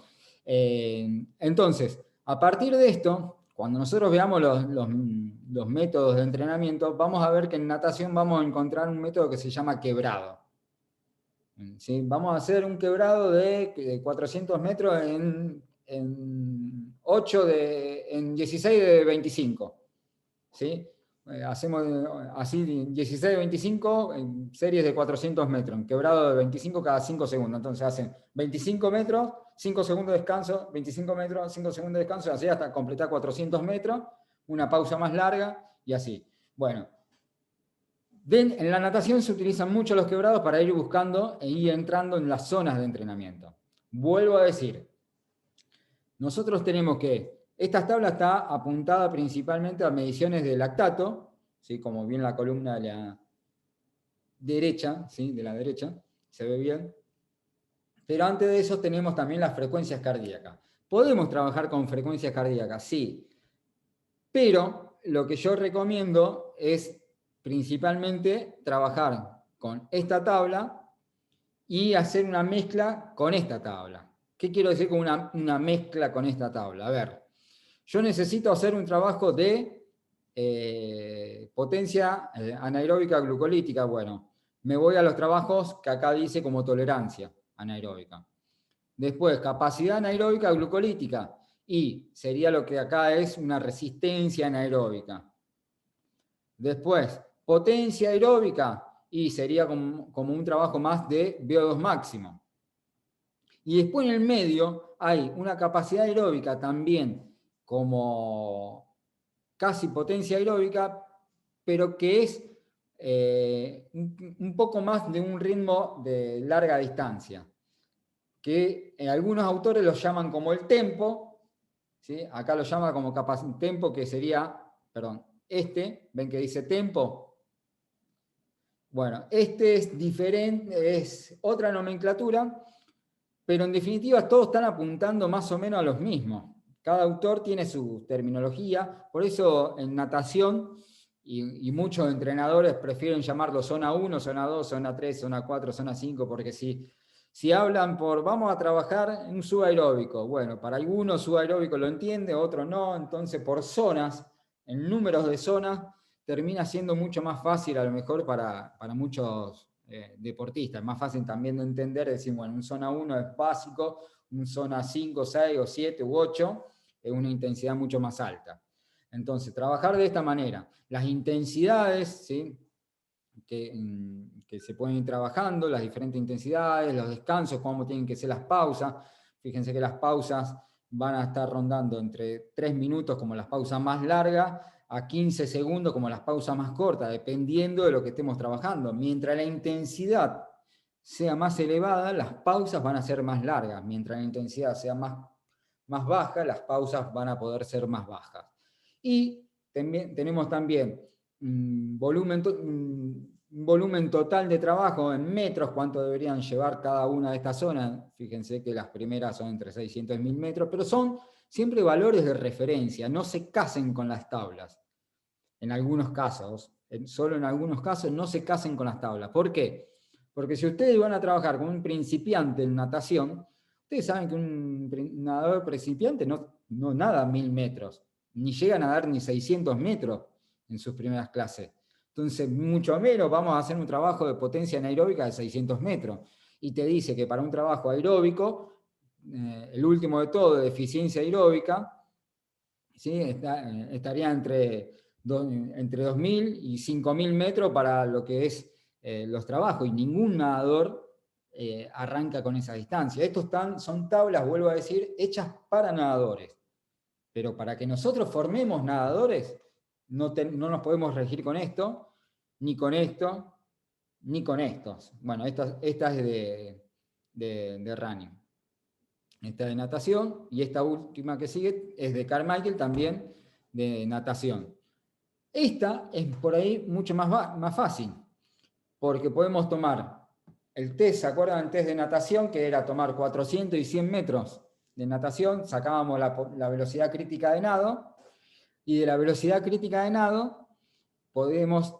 Entonces, a partir de esto, cuando nosotros veamos los métodos de entrenamiento, vamos a ver que en natación vamos a encontrar un método que se llama quebrado. ¿Sí? Vamos a hacer un quebrado de 400 metros en 16 de 25. ¿Sí? Hacemos así 16 de 25 en series de 400 metros, en quebrado de 25 cada 5 segundos. Entonces hacen 25 metros, 5 segundos de descanso, 25 metros, 5 segundos de descanso, así hasta completar 400 metros, una pausa más larga y así. Bueno, en la natación se utilizan mucho los quebrados para ir buscando e ir entrando en las zonas de entrenamiento. Vuelvo a decir, nosotros tenemos que, esta tabla está apuntada principalmente a mediciones de lactato, ¿sí? Como bien la columna de la derecha, ¿sí? De la derecha, se ve bien. Pero antes de eso tenemos también las frecuencias cardíacas. ¿Podemos trabajar con frecuencias cardíacas? Sí. Pero lo que yo recomiendo es principalmente trabajar con esta tabla y hacer una mezcla con esta tabla. ¿Qué quiero decir con una mezcla con esta tabla? A ver, yo necesito hacer un trabajo de potencia anaeróbica glucolítica. Bueno, me voy a los trabajos que acá dice como tolerancia anaeróbica. Después, capacidad anaeróbica glucolítica, y sería lo que acá es una resistencia anaeróbica. Después, potencia aeróbica, y sería como un trabajo más de VO2 máximo. Y después en el medio hay una capacidad aeróbica también como casi potencia aeróbica, pero que es un poco más de un ritmo de larga distancia, que algunos autores lo llaman como el tempo, ¿sí? Acá lo llama como tempo, que sería, perdón, ven que dice tempo. Bueno, este es diferente, es otra nomenclatura, pero en definitiva todos están apuntando más o menos a los mismos. Cada autor tiene su terminología, por eso en natación, y muchos entrenadores prefieren llamarlo zona 1, zona 2, zona 3, zona 4, zona 5, porque si hablan vamos a trabajar en un subaeróbico, bueno, para algunos subaeróbico lo entiende, otros no, entonces por zonas, en números de zonas, termina siendo mucho más fácil a lo mejor para muchos deportistas, más fácil también de entender, decir, bueno, un zona 1 es básico, un zona 5, 6 o 7 u 8 es una intensidad mucho más alta. Entonces, trabajar de esta manera. Las intensidades, ¿sí? que se pueden ir trabajando, las diferentes intensidades, los descansos, cómo tienen que ser las pausas. Fíjense que las pausas van a estar rondando entre 3 minutos como las pausas más largas, a 15 segundos como las pausas más cortas, dependiendo de lo que estemos trabajando. Mientras la intensidad sea más elevada, las pausas van a ser más largas. Mientras la intensidad sea más baja, las pausas van a poder ser más bajas. Y tenemos también un volumen total de trabajo en metros, cuánto deberían llevar cada una de estas zonas. Fíjense que las primeras son entre 600 y 1000 metros, pero son siempre valores de referencia, no se casen con las tablas. En algunos casos, solo en algunos casos no se casen con las tablas. ¿Por qué? Porque si ustedes van a trabajar con un principiante en natación, ustedes saben que un nadador principiante no nada 1000 metros, ni llega a nadar ni 600 metros en sus primeras clases. Entonces, mucho menos vamos a hacer un trabajo de potencia anaeróbica de 600 metros. Y te dice que para un trabajo aeróbico, el último de todo, de eficiencia aeróbica, ¿sí? Estaría entre 2000 y 5000 metros para lo que es los trabajos, y ningún nadador arranca con esa distancia. Estos son tablas, vuelvo a decir, hechas para nadadores. Pero para que nosotros formemos nadadores, no nos podemos regir con esto, ni con esto, ni con estos. Bueno, esta es de running. Esta de natación, y esta última que sigue es de Carmichael, también de natación. Esta es por ahí mucho más fácil, porque podemos tomar el test, ¿se acuerdan del test de natación? Que era tomar 400 y 100 metros de natación, sacábamos la velocidad crítica de nado, y de la velocidad crítica de nado podemos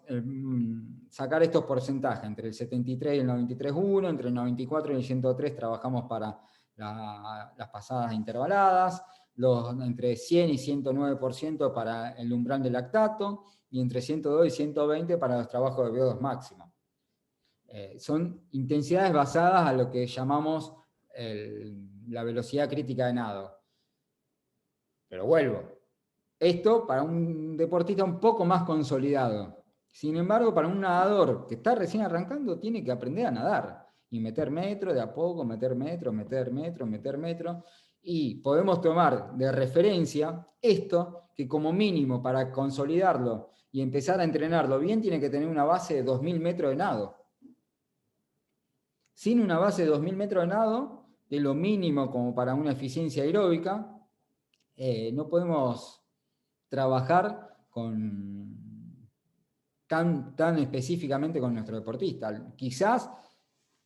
sacar estos porcentajes, entre el 73 y el 93,1, entre el 94 y el 103 trabajamos para las pasadas intervaladas, entre 100 y 109% para el umbral de lactato, y entre 102 y 120 para los trabajos de VO2 máximo. Son intensidades basadas a lo que llamamos la velocidad crítica de nado. Pero vuelvo, esto para un deportista un poco más consolidado. Sin embargo, para un nadador que está recién arrancando, tiene que aprender a nadar y meter metro de a poco, meter metro, y podemos tomar de referencia esto, que como mínimo para consolidarlo y empezar a entrenarlo bien, tiene que tener una base de 2000 metros de nado. Sin una base de 2000 metros de nado, que es lo mínimo como para una eficiencia aeróbica, no podemos trabajar tan específicamente con nuestro deportista. Quizás,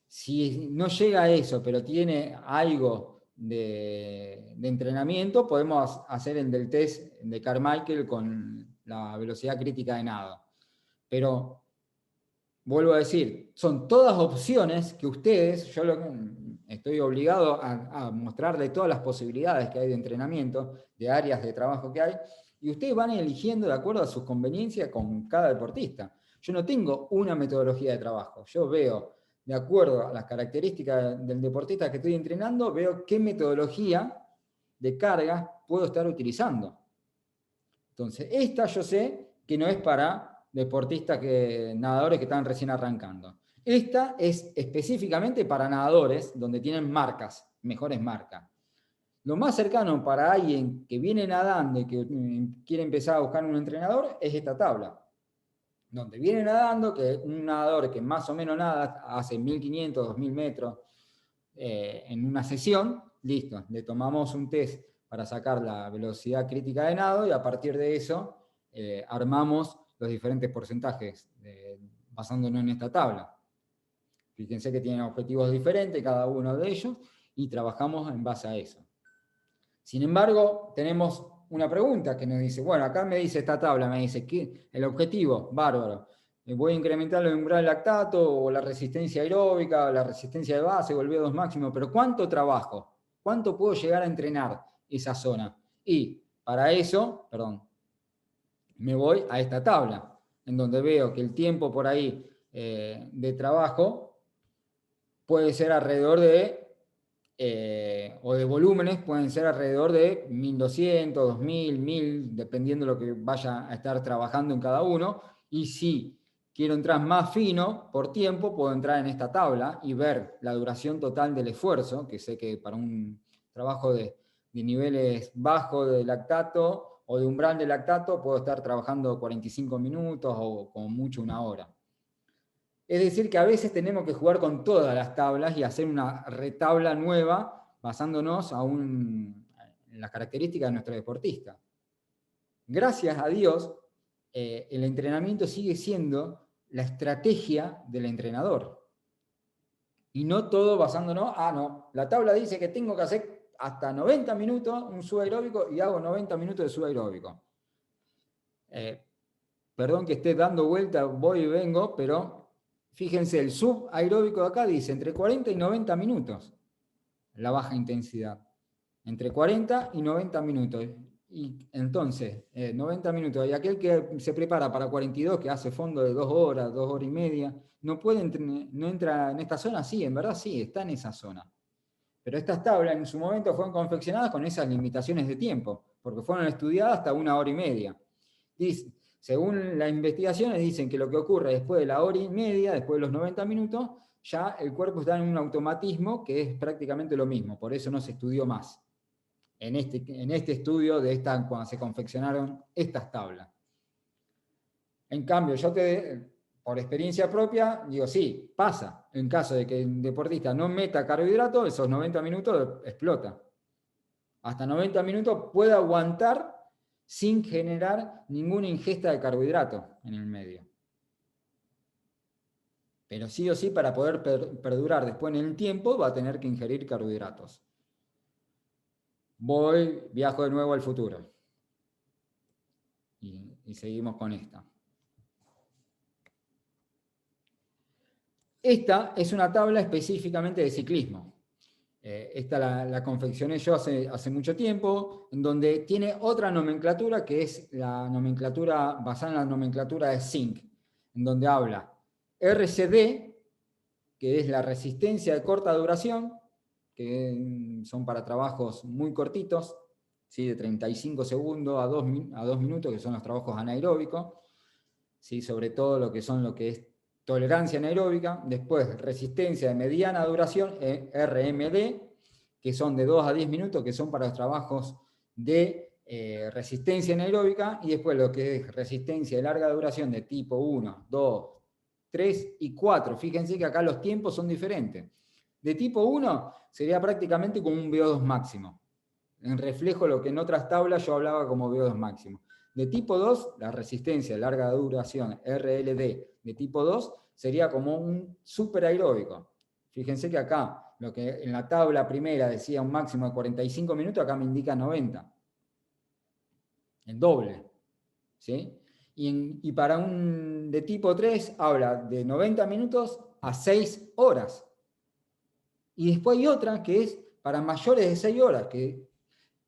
si no llega a eso, pero tiene algo de entrenamiento, podemos hacer el del test de Carmichael con la velocidad crítica de nado. Pero, vuelvo a decir, son todas opciones que ustedes, yo estoy obligado a mostrarle todas las posibilidades que hay de entrenamiento, de áreas de trabajo que hay, y ustedes van eligiendo de acuerdo a sus conveniencias con cada deportista. Yo no tengo una metodología de trabajo, yo veo de acuerdo a las características del deportista que estoy entrenando, veo qué metodología de carga puedo estar utilizando. Entonces, esta yo sé que no es para deportistas, nadadores que están recién arrancando. Esta es específicamente para nadadores donde tienen marcas, mejores marcas. Lo más cercano para alguien que viene nadando y que quiere empezar a buscar un entrenador es esta tabla. Donde viene nadando, que un nadador que más o menos nada, hace 1500, 2000 metros en una sesión, listo, le tomamos un test para sacar la velocidad crítica de nado y a partir de eso armamos los diferentes porcentajes basándonos en esta tabla. Fíjense que tienen objetivos diferentes cada uno de ellos y trabajamos en base a eso. Sin embargo, tenemos una pregunta que nos dice, bueno, acá me dice esta tabla, me dice que el objetivo, bárbaro, voy a incrementar el umbral lactato o la resistencia aeróbica, o la resistencia de base o el VO2 máximo, pero ¿cuánto trabajo? ¿Cuánto puedo llegar a entrenar esa zona? Y para eso, me voy a esta tabla, en donde veo que el tiempo por ahí de trabajo puede ser alrededor de, o de volúmenes, pueden ser alrededor de 1200, 2000, 1000, dependiendo de lo que vaya a estar trabajando en cada uno. Y si quiero entrar más fino por tiempo, puedo entrar en esta tabla y ver la duración total del esfuerzo, que sé que para un trabajo de niveles bajos de lactato o de umbral de lactato, puedo estar trabajando 45 minutos o como mucho una hora. Es decir, que a veces tenemos que jugar con todas las tablas y hacer una retabla nueva basándonos en las características de nuestro deportista. Gracias a Dios, el entrenamiento sigue siendo la estrategia del entrenador. Y no todo basándonos, no, la tabla dice que tengo que hacer hasta 90 minutos un subaeróbico y hago 90 minutos de subaeróbico. Perdón que esté dando vuelta, voy y vengo, pero fíjense, el subaeróbico de acá dice entre 40 y 90 minutos, la baja intensidad. Entre 40 y 90 minutos. Y entonces, 90 minutos. Y aquel que se prepara para 42, que hace fondo de 2 horas, 2 horas y media, no entra en esta zona. Sí, en verdad sí, está en esa zona. Pero estas tablas en su momento fueron confeccionadas con esas limitaciones de tiempo, porque fueron estudiadas hasta 1 hora y media. Dice, según las investigaciones dicen que lo que ocurre después de la hora y media, después de los 90 minutos, ya el cuerpo está en un automatismo que es prácticamente lo mismo, por eso no se estudió más en este estudio cuando se confeccionaron estas tablas. En cambio, por experiencia propia, digo, sí, pasa. En caso de que el deportista no meta carbohidratos, esos 90 minutos explota. Hasta 90 minutos puede aguantar sin generar ninguna ingesta de carbohidratos en el medio. Pero sí o sí, para poder perdurar después en el tiempo, va a tener que ingerir carbohidratos. Viajo de nuevo al futuro. Y seguimos con esta. Esta es una tabla específicamente de ciclismo. Esta la confeccioné yo hace mucho tiempo, en donde tiene otra nomenclatura que es la nomenclatura basada en la nomenclatura de Zinc, en donde habla RCD, que es la resistencia de corta duración, que son para trabajos muy cortitos, ¿sí? De 35 segundos a 2 minutos, que son los trabajos anaeróbicos, ¿sí? Sobre todo lo que es tolerancia anaeróbica. Después, resistencia de mediana duración, RMD, que son de 2 a 10 minutos, que son para los trabajos de resistencia anaeróbica. Y después lo que es resistencia de larga duración de tipo 1, 2, 3 y 4. Fíjense que acá los tiempos son diferentes. De tipo 1 sería prácticamente como un VO2 máximo. En reflejo lo que en otras tablas yo hablaba como VO2 máximo. De tipo 2, la resistencia de larga duración, RLD, de tipo 2, sería como un superaeróbico. Fíjense que acá, lo que en la tabla primera decía un máximo de 45 minutos, acá me indica 90. El doble. ¿Sí? Y para un de tipo 3 habla de 90 minutos a 6 horas. Y después hay otra que es para mayores de 6 horas, que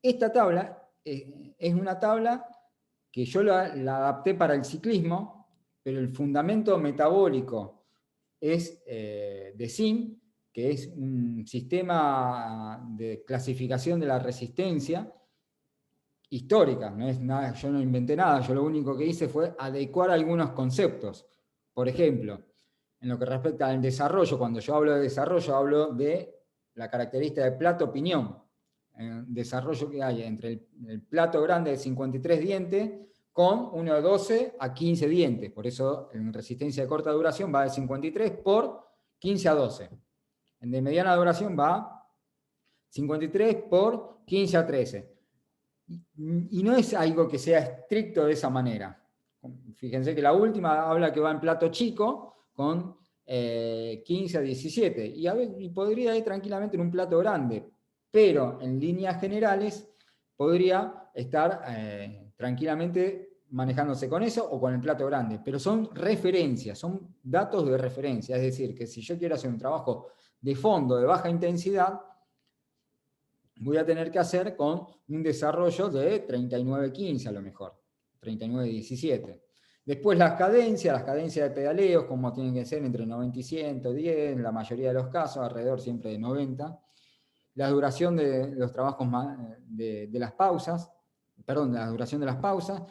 esta tabla es una tabla que yo la adapté para el ciclismo, pero el fundamento metabólico es DECIM, que es un sistema de clasificación de la resistencia histórica, no es nada, yo no inventé nada, yo lo único que hice fue adecuar algunos conceptos. Por ejemplo, en lo que respecta al desarrollo, cuando yo hablo de desarrollo, hablo de la característica de plato-piñón, desarrollo que hay entre el plato grande de 53 dientes con uno de 12 a 15 dientes, por eso en resistencia de corta duración va de 53 por 15 a 12. En de mediana duración va 53 por 15 a 13. Y no es algo que sea estricto de esa manera. Fíjense que la última habla que va en plato chico con 15 a 17. Y podría ir tranquilamente en un plato grande, pero en líneas generales podría estar tranquilamente manejándose con eso o con el plato grande. Pero son referencias, son datos de referencia. Es decir, que si yo quiero hacer un trabajo de fondo de baja intensidad, voy a tener que hacer con un desarrollo de 39-15 a lo mejor, 39-17. Después las cadencias de pedaleos, como tienen que ser entre 90 y 110, en la mayoría de los casos, alrededor siempre de 90. La duración de los trabajos de las pausas, perdón, la duración de las pausas.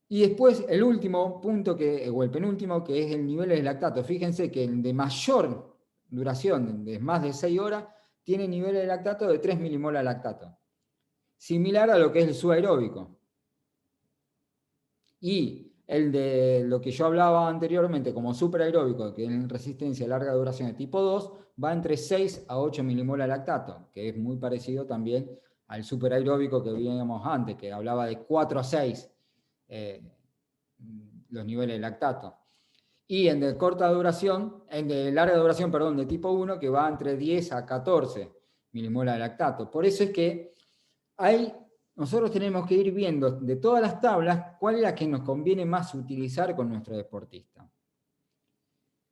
Y después el último punto, o el penúltimo, que es el nivel de lactato. Fíjense que el de mayor duración, de más de 6 horas, tiene niveles de lactato de 3 milimolar de lactato. Similar a lo que es el subaeróbico. Y el de lo que yo hablaba anteriormente como superaeróbico, que es en resistencia de larga duración de tipo 2, va entre 6 a 8 milimolar de lactato, que es muy parecido también al superaeróbico que veíamos antes, que hablaba de 4 a 6 los niveles de lactato. Y en de corta duración, en de larga duración, perdón, de tipo 1, que va entre 10 a 14 milimolar de lactato. Por eso es que nosotros tenemos que ir viendo de todas las tablas cuál es la que nos conviene más utilizar con nuestro deportista.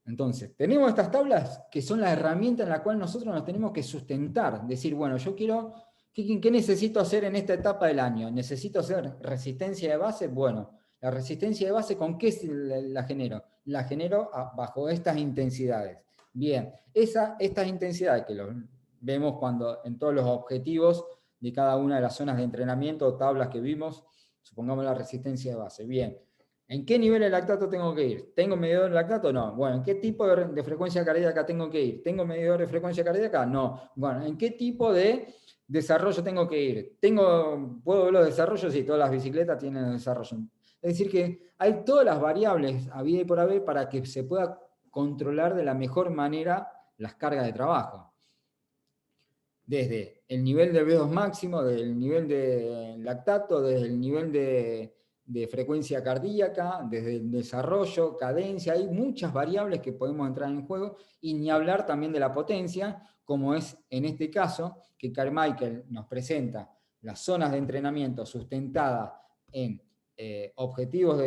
Entonces, tenemos estas tablas que son la herramienta en la cual nosotros nos tenemos que sustentar. Decir, bueno, yo quiero, ¿qué necesito hacer en esta etapa del año? ¿Necesito hacer resistencia de base? Bueno, la resistencia de base, ¿con qué la genero? La genero bajo estas intensidades. Bien, estas intensidades que lo vemos cuando en todos los objetivos de cada una de las zonas de entrenamiento o tablas que vimos, supongamos la resistencia de base. Bien, ¿en qué nivel de lactato tengo que ir? ¿Tengo medidor de lactato? No. Bueno, ¿en qué tipo de frecuencia cardíaca tengo que ir? ¿Tengo medidor de frecuencia cardíaca? No. Bueno, ¿en qué tipo de desarrollo tengo que ir? ¿Puedo ver los desarrollos? Sí, todas las bicicletas tienen desarrollo. Es decir que hay todas las variables habida y por haber para que se pueda controlar de la mejor manera las cargas de trabajo. Desde el nivel de V2 máximo, desde el nivel de lactato, desde el nivel de frecuencia cardíaca, desde el desarrollo, cadencia, hay muchas variables que podemos entrar en juego, y ni hablar también de la potencia, como es en este caso, que Carmichael nos presenta las zonas de entrenamiento sustentadas en objetivos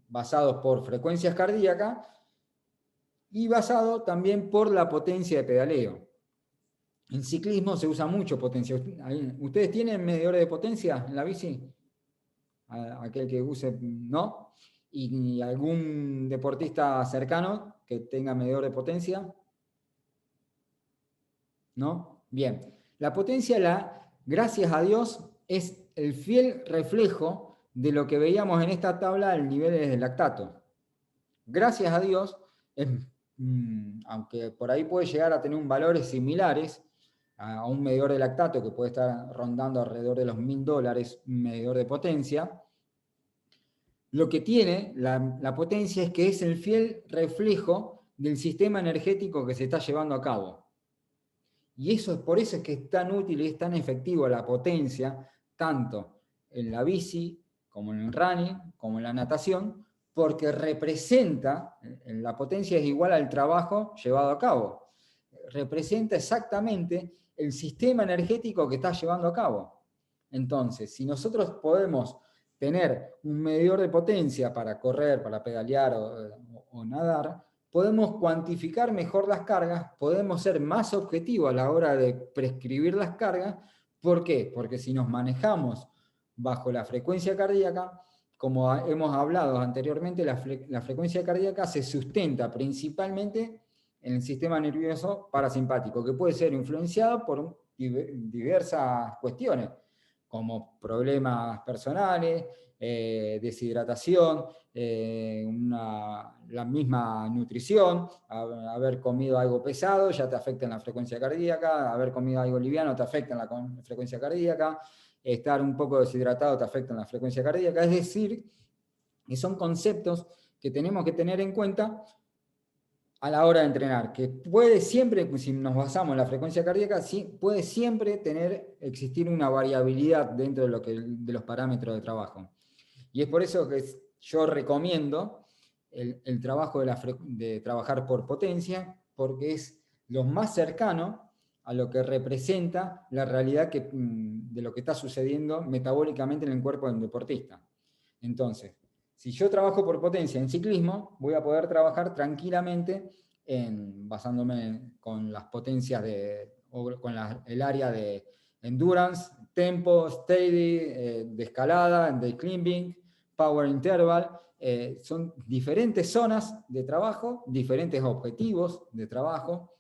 basados por frecuencias cardíacas y basado también por la potencia de pedaleo. En ciclismo se usa mucho potencia. ¿Ustedes tienen medidores de potencia en la bici? Aquel que use, ¿no? ¿Y algún deportista cercano que tenga medidor de potencia? ¿No? Bien. La potencia, gracias a Dios, es el fiel reflejo de lo que veíamos en esta tabla del nivel de lactato. Gracias a Dios, aunque por ahí puede llegar a tener valores similares a un medidor de lactato que puede estar rondando alrededor de los $1000, un medidor de potencia, lo que tiene la potencia es que es el fiel reflejo del sistema energético que se está llevando a cabo. Y por eso es que es tan útil y es tan efectivo la potencia, tanto en la bici, como en el running, como en la natación, porque representa, la potencia es igual al trabajo llevado a cabo. Representa exactamente el sistema energético que está llevando a cabo. Entonces, si nosotros podemos tener un medidor de potencia para correr, para pedalear o nadar, podemos cuantificar mejor las cargas, podemos ser más objetivos a la hora de prescribir las cargas. ¿Por qué? Porque si nos manejamos bajo la frecuencia cardíaca, como hemos hablado anteriormente, la frecuencia cardíaca se sustenta principalmente en el sistema nervioso parasimpático, que puede ser influenciado por diversas cuestiones, como problemas personales, deshidratación, la misma nutrición, haber comido algo pesado ya te afecta en la frecuencia cardíaca, haber comido algo liviano te afecta en la frecuencia cardíaca, estar un poco deshidratado te afecta en la frecuencia cardíaca, es decir, que son conceptos que tenemos que tener en cuenta a la hora de entrenar, que puede siempre, si nos basamos en la frecuencia cardíaca, sí, puede siempre existir una variabilidad dentro de los parámetros de trabajo. Y es por eso que yo recomiendo el trabajo de trabajar por potencia, porque es lo más cercano a lo que representa la realidad de lo que está sucediendo metabólicamente en el cuerpo del deportista. Entonces, si yo trabajo por potencia en ciclismo, voy a poder trabajar tranquilamente basándome con las potencias o con el área de endurance, tempo, steady, de escalada, de climbing, power interval. Son diferentes zonas de trabajo, diferentes objetivos de trabajo,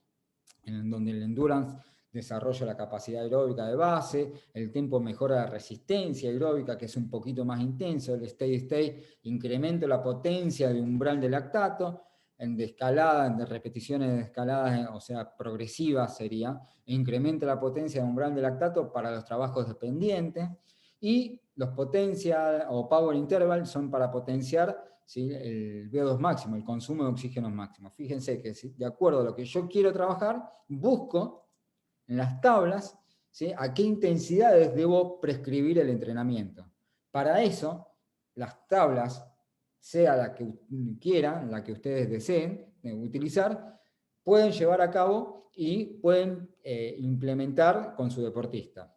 en donde el endurance desarrolla la capacidad aeróbica de base, el tempo mejora la resistencia aeróbica, que es un poquito más intenso, el steady state incrementa la potencia de umbral de lactato, en de escalada, de repeticiones de escaladas, o sea, progresivas sería, incrementa la potencia de umbral de lactato para los trabajos dependientes, y los potencia o power interval son para potenciar, ¿sí?, el VO2 máximo, el consumo de oxígeno máximo. Fíjense que de acuerdo a lo que yo quiero trabajar, busco en las tablas, ¿sí?, a qué intensidades debo prescribir el entrenamiento. Para eso, las tablas, sea la que quieran, la que ustedes deseen utilizar, pueden llevar a cabo y pueden implementar con su deportista.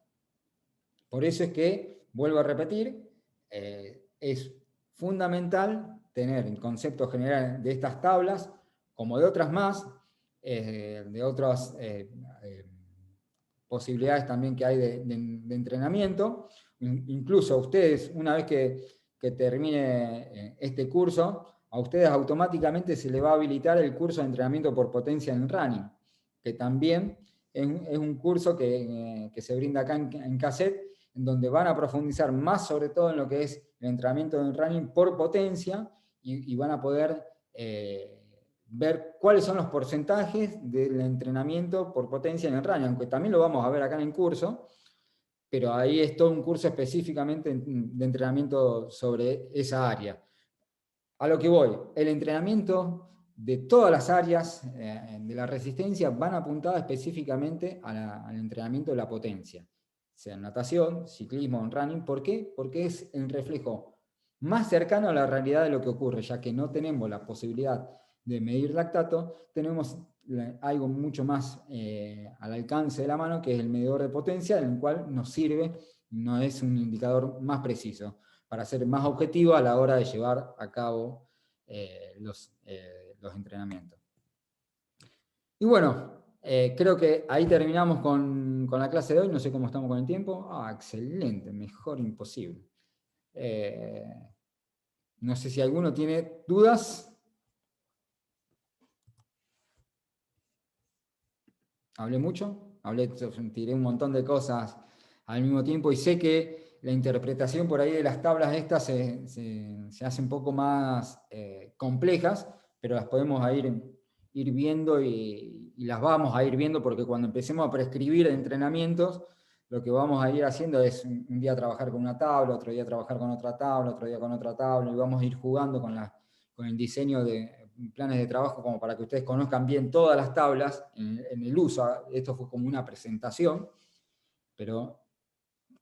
Por eso es que, vuelvo a repetir, es fundamental tener el concepto general de estas tablas, como de otras más, de otras posibilidades también que hay de entrenamiento. Incluso ustedes, una vez que termine este curso, a ustedes automáticamente se les va a habilitar el curso de entrenamiento por potencia en running, que también es un curso que se brinda acá en cassette, en donde van a profundizar más sobre todo en lo que es el entrenamiento en running por potencia, y van a poder ver cuáles son los porcentajes del entrenamiento por potencia en el running, aunque también lo vamos a ver acá en el curso, pero ahí es todo un curso específicamente de entrenamiento sobre esa área. A lo que voy, el entrenamiento de todas las áreas de la resistencia van apuntadas específicamente al entrenamiento de la potencia, sea en natación, ciclismo, en running. ¿Por qué? Porque es el reflejo más cercano a la realidad de lo que ocurre, ya que no tenemos la posibilidad de medir lactato, tenemos algo mucho más al alcance de la mano, que es el medidor de potencia, en el cual nos sirve, no es un indicador más preciso, para ser más objetivo a la hora de llevar a cabo los entrenamientos. Y bueno, creo que ahí terminamos con la clase de hoy. No sé cómo estamos con el tiempo. Excelente, mejor imposible. No sé si alguno tiene dudas. Hablé mucho, tiré un montón de cosas al mismo tiempo, y sé que la interpretación por ahí de las tablas estas se hace un poco más complejas, pero las podemos ir viendo y las vamos a ir viendo, porque cuando empecemos a prescribir entrenamientos, lo que vamos a ir haciendo es un día trabajar con una tabla, otro día trabajar con otra tabla, otro día con otra tabla, y vamos a ir jugando con el diseño de planes de trabajo, como para que ustedes conozcan bien todas las tablas en el uso. Esto fue como una presentación, pero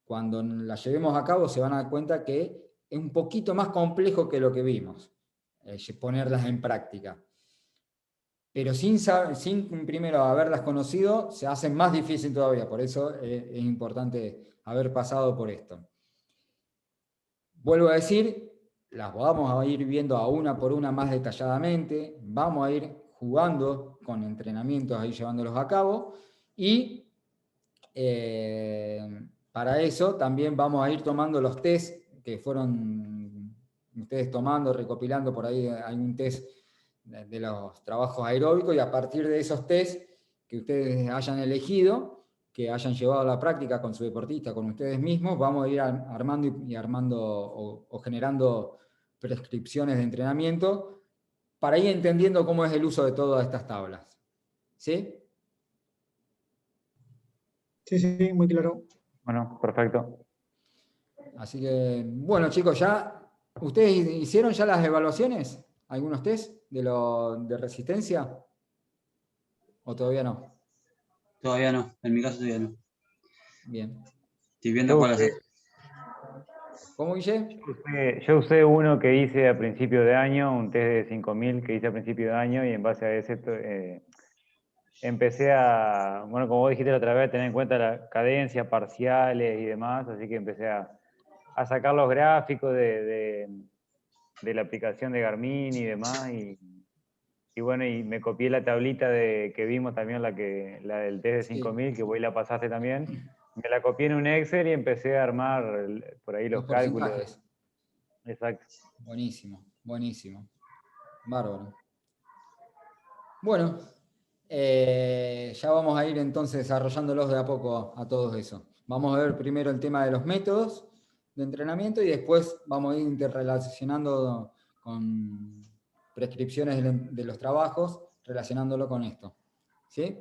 cuando la llevemos a cabo se van a dar cuenta que es un poquito más complejo que lo que vimos, ponerlas en práctica. Pero sin primero haberlas conocido, se hace más difícil todavía. Por eso es importante haber pasado por esto. Vuelvo a decir, las vamos a ir viendo a una por una más detalladamente, vamos a ir jugando con entrenamientos, ahí llevándolos a cabo, y para eso también vamos a ir tomando los test que fueron ustedes tomando, recopilando por ahí, hay un test de los trabajos aeróbicos, y a partir de esos test que ustedes hayan elegido, que hayan llevado a la práctica con su deportista, con ustedes mismos, vamos a ir armando o generando prescripciones de entrenamiento para ir entendiendo cómo es el uso de todas estas tablas. ¿Sí? Sí, sí, muy claro. Bueno, perfecto. Así que, bueno, chicos, ¿ustedes hicieron ya las evaluaciones? ¿Algunos test de resistencia? ¿O todavía no? Todavía no, en mi caso todavía no. Bien. Estoy viendo cuál hacer. ¿Cómo, Guille? Yo usé uno que hice a principio de año, un test de 5000 que hice a principio de año, y en base a ese empecé a, bueno, como vos dijiste la otra vez, tener en cuenta la cadencia, parciales y demás, así que empecé a sacar los gráficos de la aplicación de Garmin y demás, y bueno, y me copié la tablita que vimos también, la del test de 5000, que vos la pasaste también. Me la copié en un Excel y empecé a armar por ahí los cálculos. Porcentajes. Exacto. Buenísimo, buenísimo. Bárbaro. Bueno, ya vamos a ir entonces desarrollándolos de a poco a todos eso. Vamos a ver primero el tema de los métodos de entrenamiento y después vamos a ir interrelacionando con prescripciones de los trabajos, relacionándolo con esto. ¿Sí?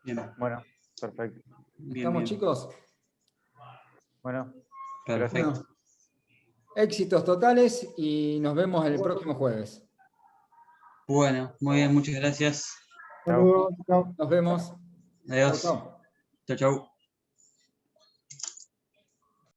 Bien. Bueno, perfecto. ¿Estamos, chicos? Bueno, Perfecto. Bueno, éxitos totales y nos vemos el próximo jueves. Bueno, muy bien, muchas gracias. Saludos, chao. Nos vemos. Adiós. Chau, chau. Chau, chau.